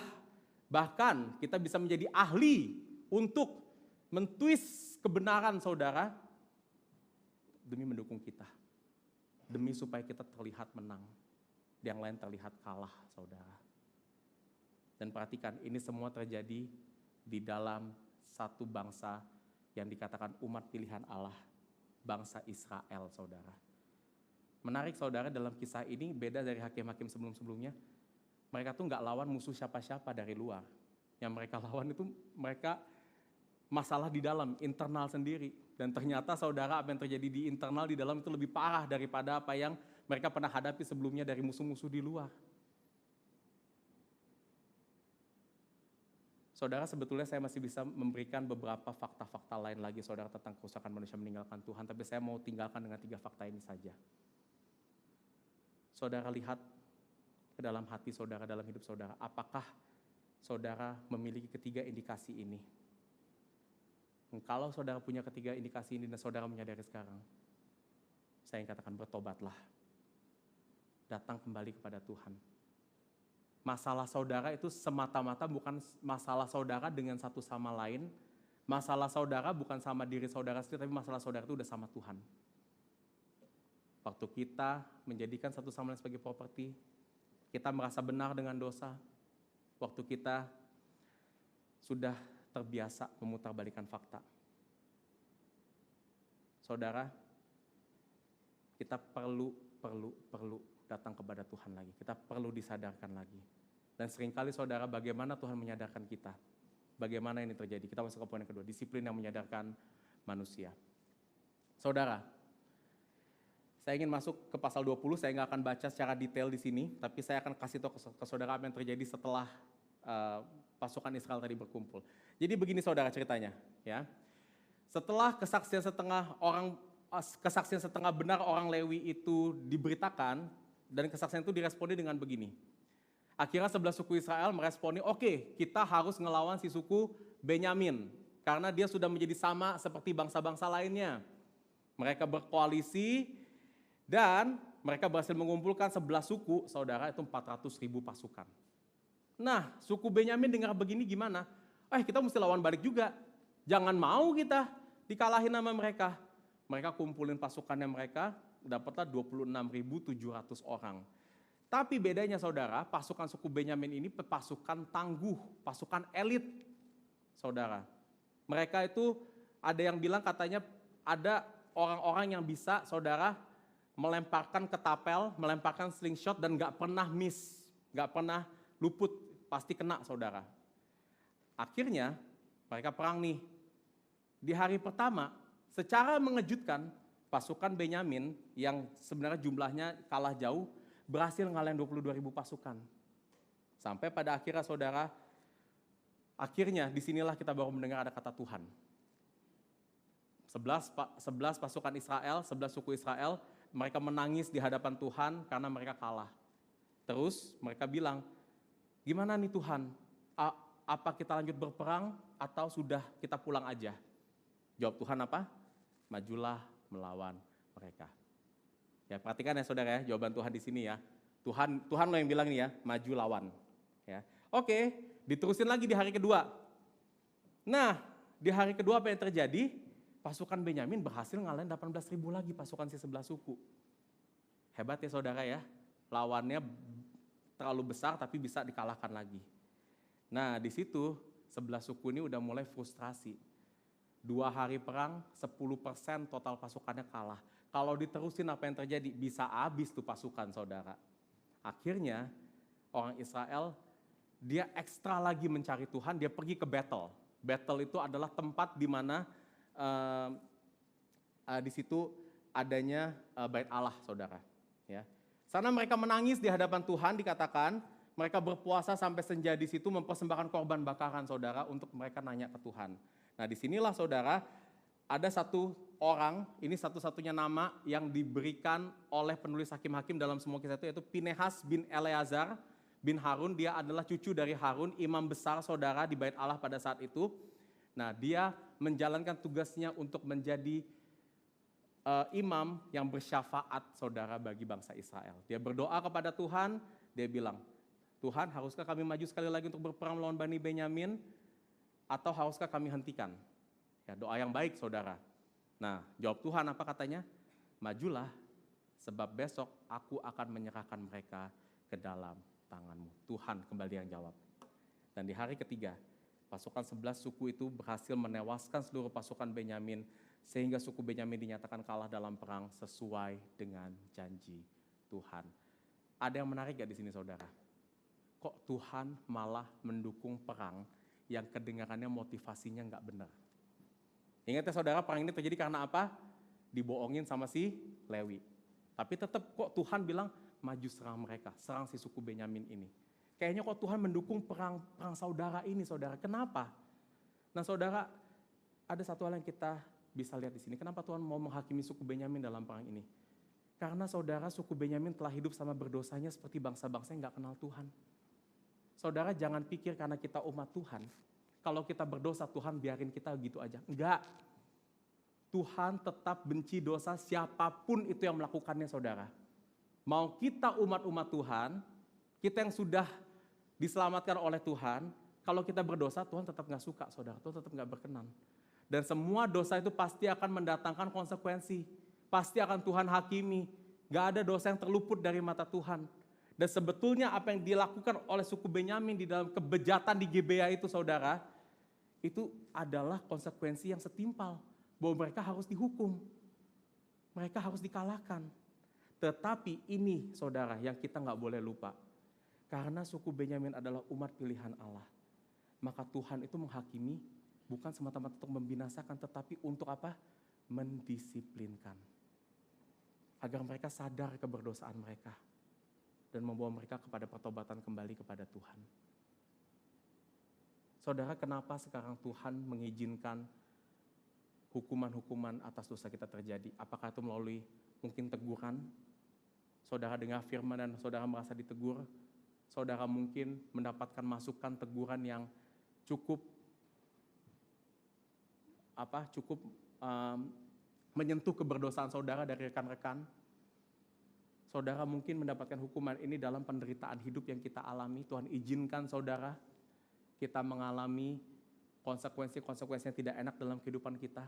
bahkan kita bisa menjadi ahli untuk mentwist kebenaran, saudara, demi mendukung kita. Demi supaya kita terlihat menang. Yang lain terlihat kalah, saudara. Dan perhatikan, ini semua terjadi di dalam satu bangsa yang dikatakan umat pilihan Allah, bangsa Israel, saudara. Menarik, saudara, dalam kisah ini beda dari hakim-hakim sebelum-sebelumnya. Mereka tuh nggak lawan musuh siapa-siapa dari luar. Yang mereka lawan itu mereka masalah di dalam, internal sendiri. Dan ternyata, saudara, apa yang terjadi di internal di dalam itu lebih parah daripada apa yang mereka pernah hadapi sebelumnya dari musuh-musuh di luar. Saudara, sebetulnya saya masih bisa memberikan beberapa fakta-fakta lain lagi, saudara, tentang kerusakan manusia meninggalkan Tuhan. Tapi saya mau tinggalkan dengan 3 fakta ini saja. Saudara lihat ke dalam hati saudara, dalam hidup saudara. Apakah saudara memiliki ketiga indikasi ini? Kalau saudara punya ketiga indikasi ini dan saudara menyadari sekarang, saya ingin katakan bertobatlah. Datang kembali kepada Tuhan. Masalah saudara itu semata-mata bukan masalah saudara dengan satu sama lain. Masalah saudara bukan sama diri saudara sendiri, tapi masalah saudara itu udah sama Tuhan. Waktu kita menjadikan satu sama lain sebagai properti, kita merasa benar dengan dosa. Waktu kita sudah terbiasa memutarbalikkan fakta. Saudara, kita perlu datang kepada Tuhan lagi. Kita perlu disadarkan lagi. Dan seringkali, saudara, bagaimana Tuhan menyadarkan kita? Bagaimana ini terjadi? Kita masuk ke poin yang kedua, disiplin yang menyadarkan manusia. Saudara, saya ingin masuk ke pasal 20, saya nggak akan baca secara detail di sini, tapi saya akan kasih tahu ke saudara apa yang terjadi setelah pasukan Israel tadi berkumpul. Jadi begini, saudara, ceritanya, ya. Setelah kesaksian setengah benar orang Lewi itu diberitakan, dan kesaksian itu diresponi dengan begini. Akhirnya 11 suku Israel meresponi, oke, kita harus ngelawan si suku Benyamin, karena dia sudah menjadi sama seperti bangsa-bangsa lainnya. Mereka berkoalisi, dan mereka berhasil mengumpulkan 11 suku, saudara, itu 400.000 pasukan. Nah, suku Benyamin dengar begini gimana? Kita mesti lawan balik juga. Jangan mau kita dikalahin sama mereka. Mereka kumpulin pasukannya mereka, dapatlah 26.700 orang. Tapi bedanya, saudara, pasukan suku Benyamin ini pasukan tangguh, pasukan elit, saudara. Mereka itu ada yang bilang katanya ada orang-orang yang bisa, saudara, melemparkan ketapel, melemparkan slingshot dan gak pernah miss, gak pernah luput, pasti kena, saudara. Akhirnya mereka perang nih. Di hari pertama, secara mengejutkan, pasukan Benyamin yang sebenarnya jumlahnya kalah jauh, berhasil ngalahin 22.000 pasukan. Sampai pada akhirnya, saudara, akhirnya disinilah kita baru mendengar ada kata Tuhan. 11 pasukan Israel, 11 suku Israel, mereka menangis di hadapan Tuhan karena mereka kalah. Terus mereka bilang, gimana nih Tuhan, apa kita lanjut berperang atau sudah kita pulang aja? Jawab Tuhan apa? Majulah melawan mereka. Ya, perhatikan ya, saudara, ya, jawaban Tuhan di sini ya. Tuhan lo yang bilang nih ya, maju lawan. Ya. Oke, diterusin lagi di hari kedua. Nah, di hari kedua apa yang terjadi? Pasukan Benyamin berhasil ngalahin 18.000 lagi pasukan si 11 suku. Hebat ya, saudara, ya. Lawannya terlalu besar tapi bisa dikalahkan lagi. Nah, di situ 11 suku ini udah mulai frustrasi. 2 hari perang, 10% total pasukannya kalah. Kalau diterusin apa yang terjadi, bisa habis tuh pasukan, saudara. Akhirnya orang Israel dia ekstra lagi mencari Tuhan, dia pergi ke Betel. Betel itu adalah tempat di mana di situ adanya bait Allah, saudara. Ya. Sana mereka menangis di hadapan Tuhan, dikatakan mereka berpuasa sampai senja di situ mempersembahkan korban bakaran, saudara, untuk mereka nanya ke Tuhan. Nah, disinilah saudara ada satu orang, ini satu-satunya nama yang diberikan oleh penulis Hakim-Hakim dalam semua kisah itu, yaitu Pinehas bin Eleazar bin Harun. Dia adalah cucu dari Harun, imam besar saudara di bait Allah pada saat itu. Nah, dia menjalankan tugasnya untuk menjadi imam yang bersyafaat saudara bagi bangsa Israel. Dia berdoa kepada Tuhan, dia bilang, Tuhan, haruskah kami maju sekali lagi untuk berperang melawan Bani Benyamin, atau haruskah kami hentikan? Ya, doa yang baik saudara. Nah, jawab Tuhan apa katanya? Majulah, sebab besok aku akan menyerahkan mereka ke dalam tanganmu. Tuhan kembali yang jawab. Dan di hari ketiga, pasukan 11 suku itu berhasil menewaskan seluruh pasukan Benyamin, sehingga suku Benyamin dinyatakan kalah dalam perang sesuai dengan janji Tuhan. Ada yang menarik gak di sini saudara? Kok Tuhan malah mendukung perang yang kedengarannya motivasinya gak benar? Ingat ya saudara, perang ini terjadi karena apa? Dibohongin sama si Lewi. Tapi tetap kok Tuhan bilang maju serang mereka, serang si suku Benyamin ini. Kayaknya kok Tuhan mendukung perang saudara ini saudara. Kenapa? Nah saudara, ada satu hal yang kita bisa lihat di sini. Kenapa Tuhan mau menghakimi suku Benyamin dalam perang ini? Karena saudara, suku Benyamin telah hidup sama berdosanya seperti bangsa-bangsa yang gak kenal Tuhan. Saudara jangan pikir karena kita umat Tuhan, kalau kita berdosa Tuhan biarin kita gitu aja. Enggak. Tuhan tetap benci dosa siapapun itu yang melakukannya saudara. Mau kita umat-umat Tuhan, kita yang sudah diselamatkan oleh Tuhan, kalau kita berdosa Tuhan tetap gak suka saudara, Tuhan tetap gak berkenan. Dan semua dosa itu pasti akan mendatangkan konsekuensi. Pasti akan Tuhan hakimi. Gak ada dosa yang terluput dari mata Tuhan. Dan sebetulnya apa yang dilakukan oleh suku Benyamin di dalam kebejatan di Gibea itu saudara, itu adalah konsekuensi yang setimpal. Bahwa mereka harus dihukum. Mereka harus dikalahkan. Tetapi ini saudara yang kita gak boleh lupa. Karena suku Benyamin adalah umat pilihan Allah. Maka Tuhan itu menghakimi bukan semata-mata untuk membinasakan, tetapi untuk apa? Mendisiplinkan. Agar mereka sadar keberdosaan mereka. Dan membawa mereka kepada pertobatan kembali kepada Tuhan. Saudara, kenapa sekarang Tuhan mengizinkan hukuman-hukuman atas dosa kita terjadi? Apakah itu melalui mungkin teguran? Saudara dengar firman dan saudara merasa ditegur? Saudara mungkin mendapatkan masukan teguran yang cukup menyentuh keberdosaan saudara dari rekan-rekan. Saudara mungkin mendapatkan hukuman ini dalam penderitaan hidup yang kita alami. Tuhan izinkan saudara kita mengalami konsekuensi-konsekuensi yang tidak enak dalam kehidupan kita.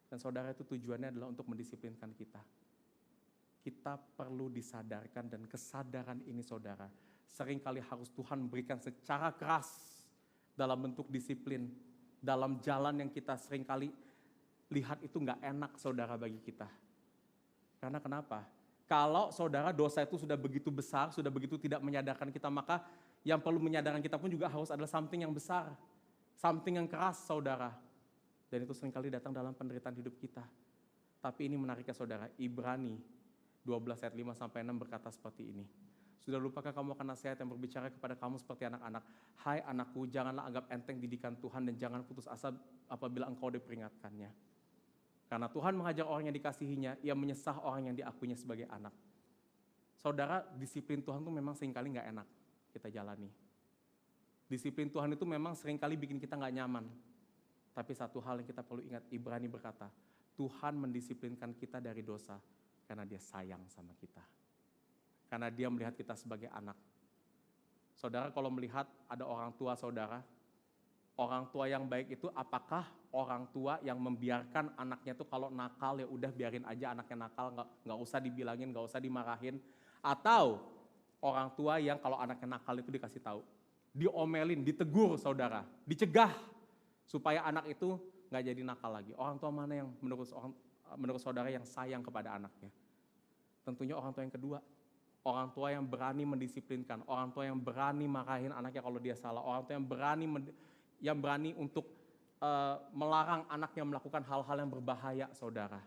Dan saudara itu tujuannya adalah untuk mendisiplinkan kita. Kita perlu disadarkan dan kesadaran ini saudara, seringkali harus Tuhan berikan secara keras dalam bentuk disiplin. Dalam jalan yang kita seringkali lihat itu gak enak saudara bagi kita. Karena kenapa? Kalau saudara dosa itu sudah begitu besar, sudah begitu tidak menyadarkan kita, maka yang perlu menyadarkan kita pun juga harus adalah something yang besar. Something yang keras saudara. Dan itu seringkali datang dalam penderitaan hidup kita. Tapi ini menariknya saudara, Ibrani 12 ayat 5-6 berkata seperti ini. Sudah lupakah kamu akan nasihat yang berbicara kepada kamu seperti anak-anak? Hai anakku, janganlah anggap enteng didikan Tuhan dan jangan putus asa apabila engkau diperingatkannya. Karena Tuhan mengajar orang yang dikasihinya, ia menyesah orang yang diakuinya sebagai anak. Saudara, disiplin Tuhan itu memang seringkali gak enak kita jalani. Disiplin Tuhan itu memang seringkali bikin kita gak nyaman. Tapi satu hal yang kita perlu ingat, Ibrani berkata, Tuhan mendisiplinkan kita dari dosa karena dia sayang sama kita. Karena dia melihat kita sebagai anak. Saudara kalau melihat ada orang tua saudara, orang tua yang baik itu apakah orang tua yang membiarkan anaknya itu kalau nakal ya udah biarin aja anaknya nakal, nggak usah dibilangin, nggak usah dimarahin, atau orang tua yang kalau anaknya nakal itu dikasih tahu, diomelin, ditegur saudara, dicegah supaya anak itu nggak jadi nakal lagi. Orang tua mana yang menurut saudara yang sayang kepada anaknya? Tentunya orang tua yang kedua. Orang tua yang berani mendisiplinkan, orang tua yang berani marahin anaknya kalau dia salah, orang tua yang berani untuk melarang anaknya melakukan hal-hal yang berbahaya, saudara.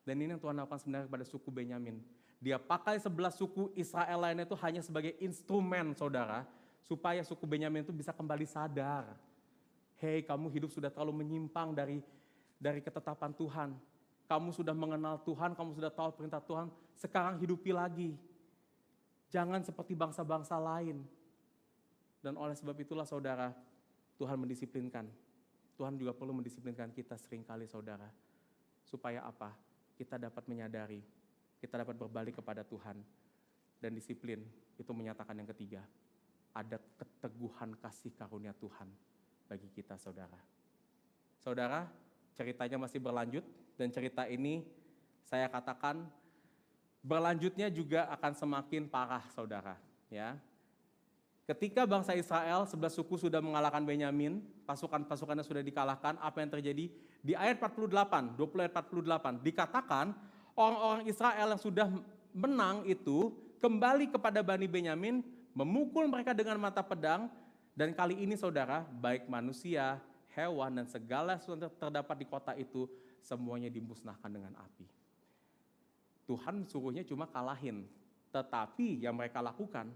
Dan ini yang Tuhan lakukan sebenarnya kepada suku Benyamin. Dia pakai 11 suku Israel lainnya itu hanya sebagai instrumen, saudara, supaya suku Benyamin itu bisa kembali sadar. Hei, kamu hidup sudah terlalu menyimpang dari ketetapan Tuhan. Kamu sudah mengenal Tuhan, kamu sudah tahu perintah Tuhan, sekarang hidupi lagi. Jangan seperti bangsa-bangsa lain. Dan oleh sebab itulah saudara, Tuhan mendisiplinkan. Tuhan juga perlu mendisiplinkan kita seringkali saudara. Supaya apa? Kita dapat menyadari, kita dapat berbalik kepada Tuhan. Dan disiplin itu menyatakan yang ketiga, ada keteguhan kasih karunia Tuhan bagi kita saudara. Saudara, ceritanya masih berlanjut dan cerita ini saya katakan berlanjutnya juga akan semakin parah saudara. Ya. Ketika bangsa Israel, 11 suku sudah mengalahkan Benyamin, pasukan-pasukannya sudah dikalahkan, apa yang terjadi? Di ayat 48, 20 ayat 48, dikatakan orang-orang Israel yang sudah menang itu kembali kepada Bani Benyamin, memukul mereka dengan mata pedang, dan kali ini saudara, baik manusia, hewan, dan segala sesuatu yang terdapat di kota itu, semuanya dimusnahkan dengan api. Tuhan suruhnya cuma kalahin, tetapi yang mereka lakukan,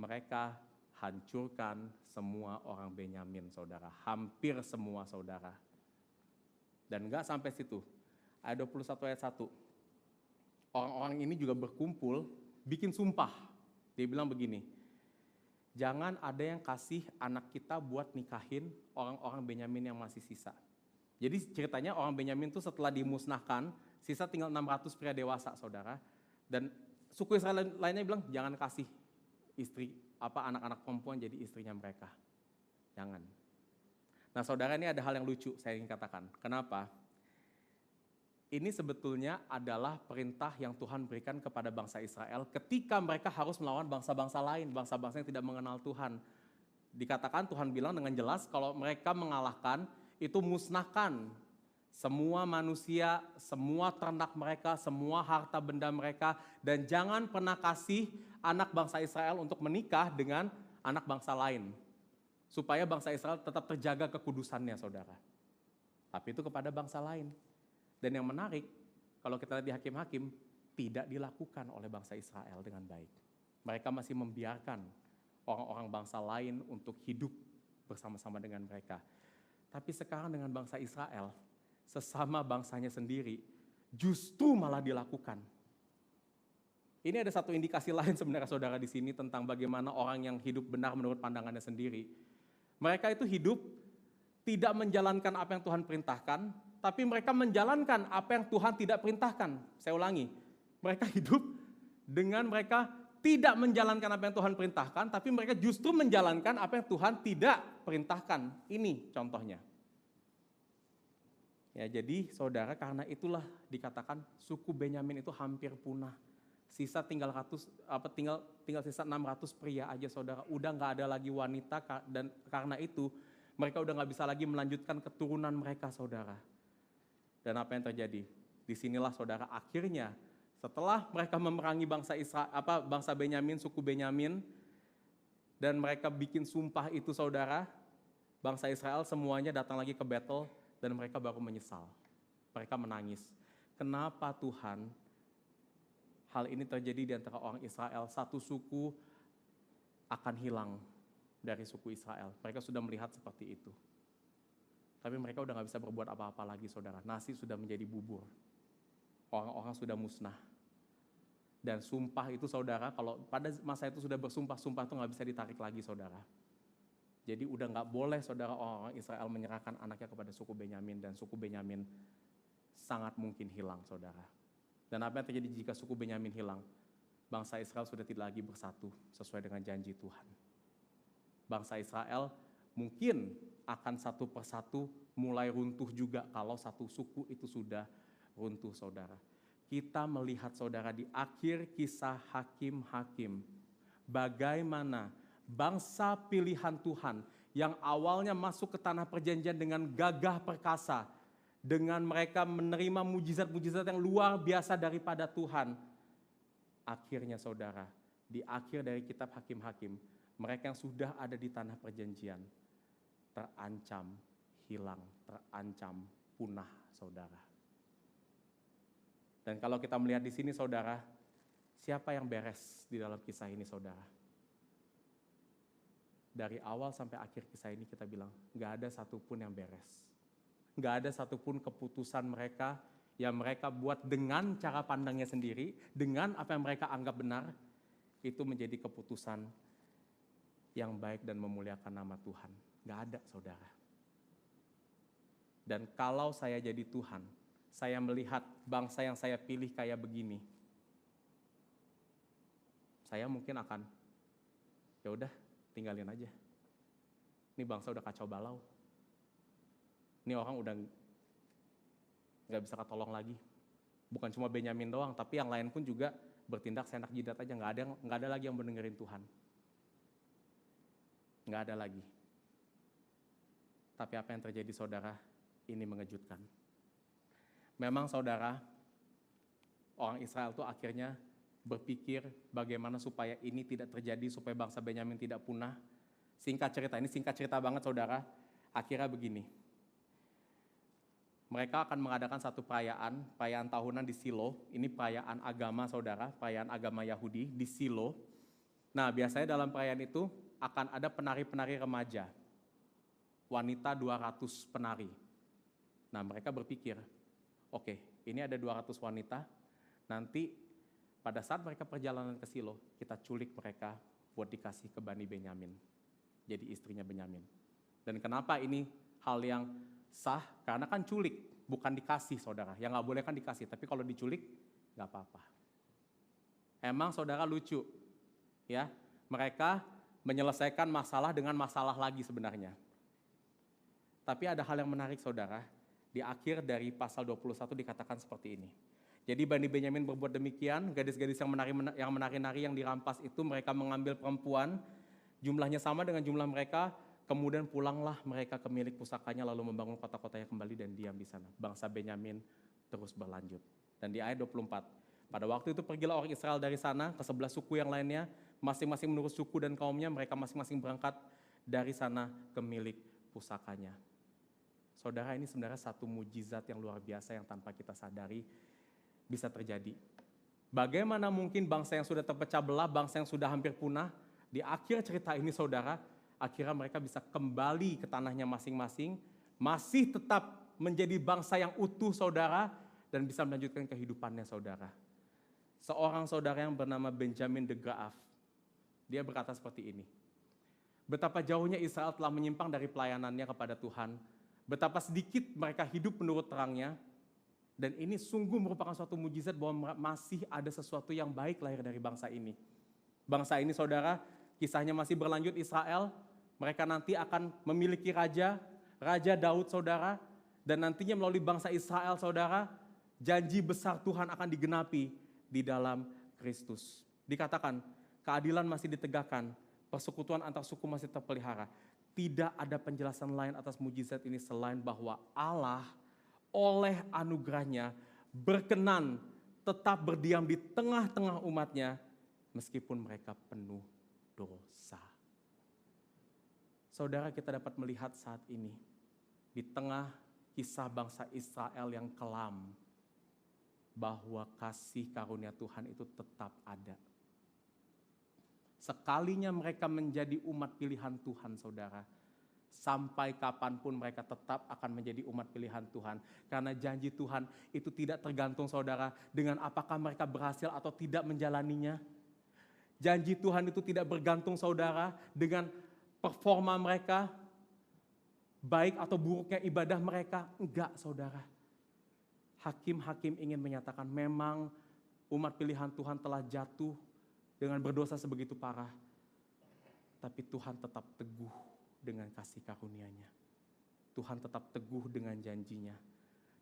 mereka hancurkan semua orang Benyamin saudara, hampir semua saudara. Dan enggak sampai situ, ayat 21 ayat 1, orang-orang ini juga berkumpul, bikin sumpah. Dia bilang begini, jangan ada yang kasih anak kita buat nikahin orang-orang Benyamin yang masih sisa. Jadi ceritanya orang Benyamin itu setelah dimusnahkan, sisa tinggal 600 pria dewasa saudara. Dan suku Israel lainnya bilang jangan kasih istri anak-anak perempuan jadi istrinya mereka. Jangan. Nah saudara, ini ada hal yang lucu saya ingin katakan. Kenapa? Ini sebetulnya adalah perintah yang Tuhan berikan kepada bangsa Israel ketika mereka harus melawan bangsa-bangsa lain, bangsa-bangsa yang tidak mengenal Tuhan. Dikatakan Tuhan bilang dengan jelas kalau mereka mengalahkan itu musnahkan semua manusia, semua ternak mereka, semua harta benda mereka, dan jangan pernah kasih anak bangsa Israel untuk menikah dengan anak bangsa lain. Supaya bangsa Israel tetap terjaga kekudusannya saudara. Tapi itu kepada bangsa lain. Dan yang menarik, kalau kita lihat di Hakim-Hakim, tidak dilakukan oleh bangsa Israel dengan baik. Mereka masih membiarkan orang-orang bangsa lain untuk hidup bersama-sama dengan mereka. Tapi sekarang dengan bangsa Israel, sesama bangsanya sendiri, justru malah dilakukan. Ini ada satu indikasi lain sebenarnya saudara di sini tentang bagaimana orang yang hidup benar menurut pandangannya sendiri. Mereka itu hidup tidak menjalankan apa yang Tuhan perintahkan, tapi mereka menjalankan apa yang Tuhan tidak perintahkan. Saya ulangi, mereka hidup dengan mereka tidak menjalankan apa yang Tuhan perintahkan, tapi mereka justru menjalankan apa yang Tuhan tidak perintahkan. Ini contohnya. Ya, jadi saudara, karena itulah dikatakan suku Benyamin itu hampir punah. Sisa tinggal sisa 600 pria aja saudara, udah nggak ada lagi wanita, dan karena itu mereka udah nggak bisa lagi melanjutkan keturunan mereka saudara. Dan apa yang terjadi? Disinilah saudara akhirnya setelah mereka memerangi bangsa Benyamin, suku Benyamin, dan mereka bikin sumpah itu saudara, bangsa Israel semuanya datang lagi ke battle dan mereka baru menyesal. Mereka menangis. Kenapa Tuhan hal ini terjadi di antara orang Israel? Satu suku akan hilang dari suku Israel. Mereka sudah melihat seperti itu. Tapi mereka udah gak bisa berbuat apa-apa lagi saudara. Nasi sudah menjadi bubur. Orang-orang sudah musnah. Dan sumpah itu saudara, kalau pada masa itu sudah bersumpah-sumpah itu gak bisa ditarik lagi saudara. Jadi udah gak boleh saudara orang-orang Israel menyerahkan anaknya kepada suku Benyamin. Dan suku Benyamin sangat mungkin hilang saudara. Dan apa yang terjadi jika suku Benyamin hilang? Bangsa Israel sudah tidak lagi bersatu sesuai dengan janji Tuhan. Bangsa Israel mungkin akan satu persatu mulai runtuh juga kalau satu suku itu sudah runtuh saudara. Kita melihat saudara di akhir kisah Hakim-Hakim, bagaimana bangsa pilihan Tuhan yang awalnya masuk ke tanah perjanjian dengan gagah perkasa, dengan mereka menerima mujizat-mujizat yang luar biasa daripada Tuhan, akhirnya saudara, di akhir dari kitab Hakim-Hakim, mereka yang sudah ada di tanah perjanjian terancam hilang, terancam punah saudara. Dan kalau kita melihat di sini saudara, siapa yang beres di dalam kisah ini saudara? Dari awal sampai akhir kisah ini kita bilang, gak ada satupun yang beres. Gak ada satupun keputusan mereka yang mereka buat dengan cara pandangnya sendiri, dengan apa yang mereka anggap benar, itu menjadi keputusan yang baik dan memuliakan nama Tuhan. Gak ada saudara. Dan kalau saya jadi Tuhan, saya melihat bangsa yang saya pilih kayak begini, saya mungkin akan, ya udah tinggalin aja. Ini bangsa udah kacau balau. Ini orang udah gak bisa ketolong lagi. Bukan cuma Benyamin doang, tapi yang lain pun juga bertindak seenak jidat aja. Gak ada lagi yang mendengarin Tuhan. Gak ada lagi. Tapi apa yang terjadi saudara, ini mengejutkan. Memang saudara, orang Israel itu akhirnya berpikir bagaimana supaya ini tidak terjadi, supaya bangsa Benyamin tidak punah. Singkat cerita, ini singkat cerita banget saudara, akhirnya begini. Mereka akan mengadakan satu perayaan tahunan di Silo. Ini perayaan agama saudara, perayaan agama Yahudi di Silo. Nah biasanya dalam perayaan itu akan ada penari-penari remaja. Wanita 200 penari. Nah mereka berpikir, oke, ini ada 200 wanita, nanti pada saat mereka perjalanan ke Silo, kita culik mereka buat dikasih ke Bani Benyamin. Jadi istrinya Benyamin. Dan kenapa ini hal yang sah? Karena kan culik, bukan dikasih saudara. Yang gak boleh kan dikasih, tapi kalau diculik gak apa-apa. Emang saudara lucu, ya, mereka menyelesaikan masalah dengan masalah lagi sebenarnya. Tapi ada hal yang menarik saudara, di akhir dari pasal 21 dikatakan seperti ini. Jadi Bani Benyamin berbuat demikian, gadis-gadis yang menari-nari yang dirampas itu mereka mengambil perempuan, jumlahnya sama dengan jumlah mereka, kemudian pulanglah mereka ke milik pusakanya lalu membangun kota-kotanya kembali dan diam di sana. Bangsa Benyamin terus berlanjut. Dan di ayat 24, pada waktu itu pergilah orang Israel dari sana ke 11 suku yang lainnya, masing-masing menurut suku dan kaumnya, mereka masing-masing berangkat dari sana ke milik pusakanya. Saudara, ini sebenarnya satu mujizat yang luar biasa yang tanpa kita sadari bisa terjadi. Bagaimana mungkin bangsa yang sudah terpecah belah, bangsa yang sudah hampir punah, di akhir cerita ini saudara, akhirnya mereka bisa kembali ke tanahnya masing-masing, masih tetap menjadi bangsa yang utuh saudara, dan bisa melanjutkan kehidupannya saudara. Seorang saudara yang bernama Benjamin de Graaf, dia berkata seperti ini, betapa jauhnya Israel telah menyimpang dari pelayanannya kepada Tuhan, betapa sedikit mereka hidup menurut terangnya, dan ini sungguh merupakan suatu mujizat bahwa masih ada sesuatu yang baik lahir dari bangsa ini. Bangsa ini saudara, kisahnya masih berlanjut Israel, mereka nanti akan memiliki raja, Raja Daud saudara, dan nantinya melalui bangsa Israel saudara, janji besar Tuhan akan digenapi di dalam Kristus. Dikatakan, keadilan masih ditegakkan, persekutuan antar suku masih terpelihara. Tidak ada penjelasan lain atas mujizat ini selain bahwa Allah oleh anugerahnya berkenan tetap berdiam di tengah-tengah umatnya meskipun mereka penuh dosa. Saudara, kita dapat melihat saat ini di tengah kisah bangsa Israel yang kelam bahwa kasih karunia Tuhan itu tetap ada. Sekalinya mereka menjadi umat pilihan Tuhan saudara, sampai kapanpun mereka tetap akan menjadi umat pilihan Tuhan. Karena janji Tuhan itu tidak tergantung saudara dengan apakah mereka berhasil atau tidak menjalaninya. Janji Tuhan itu tidak bergantung saudara dengan performa mereka, baik atau buruknya ibadah mereka. Enggak saudara. Hakim-hakim ingin menyatakan memang umat pilihan Tuhan telah jatuh dengan berdosa sebegitu parah. Tapi Tuhan tetap teguh dengan kasih karunia-Nya. Tuhan tetap teguh dengan janjinya.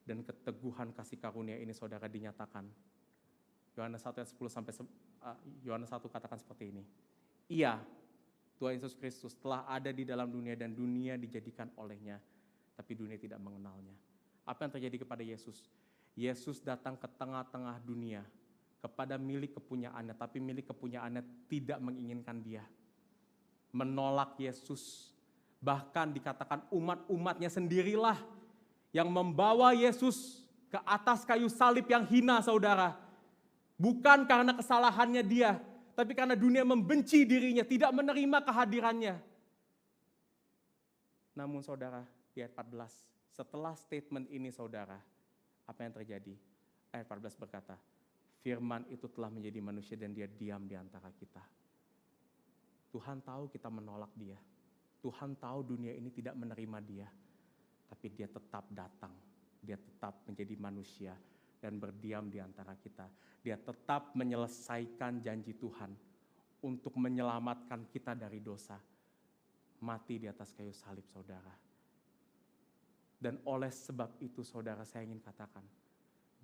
Dan keteguhan kasih karunia ini saudara dinyatakan. Yohanes 1 ayat 10 sampai Yohanes 1 katakan seperti ini. Ia, Tuhan Yesus Kristus telah ada di dalam dunia dan dunia dijadikan olehnya. Tapi dunia tidak mengenalnya. Apa yang terjadi kepada Yesus? Yesus datang ke tengah-tengah dunia. Ke kepada milik kepunyaannya, tapi milik kepunyaannya tidak menginginkan dia. Menolak Yesus. Bahkan dikatakan umat-umatnya sendirilah yang membawa Yesus ke atas kayu salib yang hina, saudara. Bukan karena kesalahannya dia, tapi karena dunia membenci dirinya, tidak menerima kehadirannya. Namun saudara, di ayat 14, setelah statement ini saudara, apa yang terjadi? Ayat 14 berkata, firman itu telah menjadi manusia dan dia diam di antara kita. Tuhan tahu kita menolak dia. Tuhan tahu dunia ini tidak menerima dia. Tapi dia tetap datang. Dia tetap menjadi manusia dan berdiam di antara kita. Dia tetap menyelesaikan janji Tuhan untuk menyelamatkan kita dari dosa. Mati di atas kayu salib, saudara. Dan oleh sebab itu, saudara, saya ingin katakan,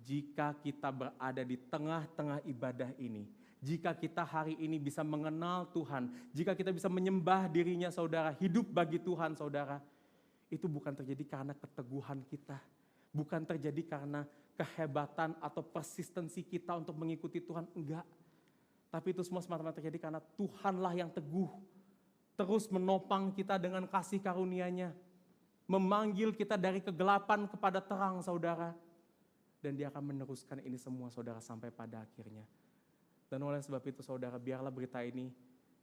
jika kita berada di tengah-tengah ibadah ini, jika kita hari ini bisa mengenal Tuhan, jika kita bisa menyembah dirinya, saudara, hidup bagi Tuhan, saudara, itu bukan terjadi karena keteguhan kita, bukan terjadi karena kehebatan atau persistensi kita untuk mengikuti Tuhan, enggak. Tapi itu semua semata-mata terjadi karena Tuhanlah yang teguh, terus menopang kita dengan kasih karunia-Nya, memanggil kita dari kegelapan kepada terang, saudara. Dan dia akan meneruskan ini semua, saudara, sampai pada akhirnya. Dan oleh sebab itu, saudara, biarlah berita ini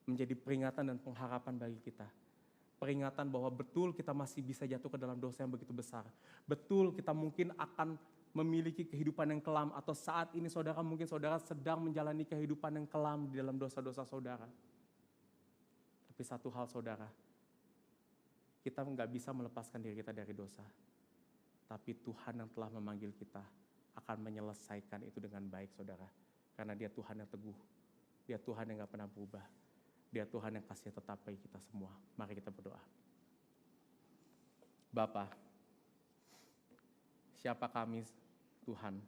menjadi peringatan dan pengharapan bagi kita. Peringatan bahwa betul kita masih bisa jatuh ke dalam dosa yang begitu besar. Betul kita mungkin akan memiliki kehidupan yang kelam, atau saat ini saudara mungkin saudara sedang menjalani kehidupan yang kelam di dalam dosa-dosa saudara. Tapi satu hal, saudara, kita nggak bisa melepaskan diri kita dari dosa. Tapi Tuhan yang telah memanggil kita akan menyelesaikan itu dengan baik, saudara. Karena dia Tuhan yang teguh, dia Tuhan yang gak pernah berubah, dia Tuhan yang kasih tetap bagi kita semua. Mari kita berdoa. Bapa, siapa kami Tuhan?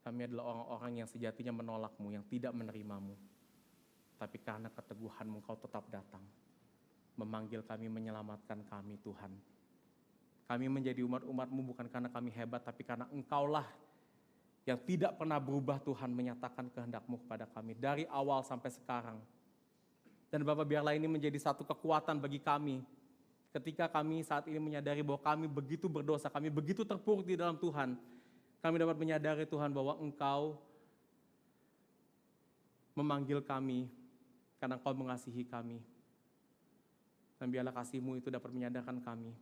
Kami adalah orang-orang yang sejatinya menolak-Mu, yang tidak menerimamu. Tapi karena keteguhan-Mu, Engkau tetap datang, memanggil kami, menyelamatkan kami, Tuhan. Kami menjadi umat-umat-Mu bukan karena kami hebat, tapi karena Engkaulah yang tidak pernah berubah, Tuhan, menyatakan kehendak-Mu kepada kami dari awal sampai sekarang. Dan Bapak, biarlah ini menjadi satu kekuatan bagi kami ketika kami saat ini menyadari bahwa kami begitu berdosa, kami begitu terpuruk di dalam Tuhan. Kami dapat menyadari, Tuhan, bahwa Engkau memanggil kami karena Engkau mengasihi kami. Dan biarlah kasih-Mu itu dapat menyadarkan kami.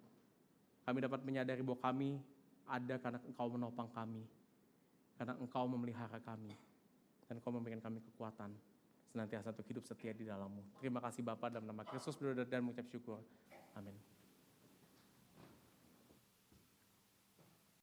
Kami dapat menyadari bahwa kami ada karena Engkau menopang kami. Karena Engkau memelihara kami, dan Engkau memberikan kami kekuatan senantiasa untuk hidup setia di dalam-Mu. Terima kasih Bapa, dalam nama Kristus berdoa dan mengucap syukur. Amin.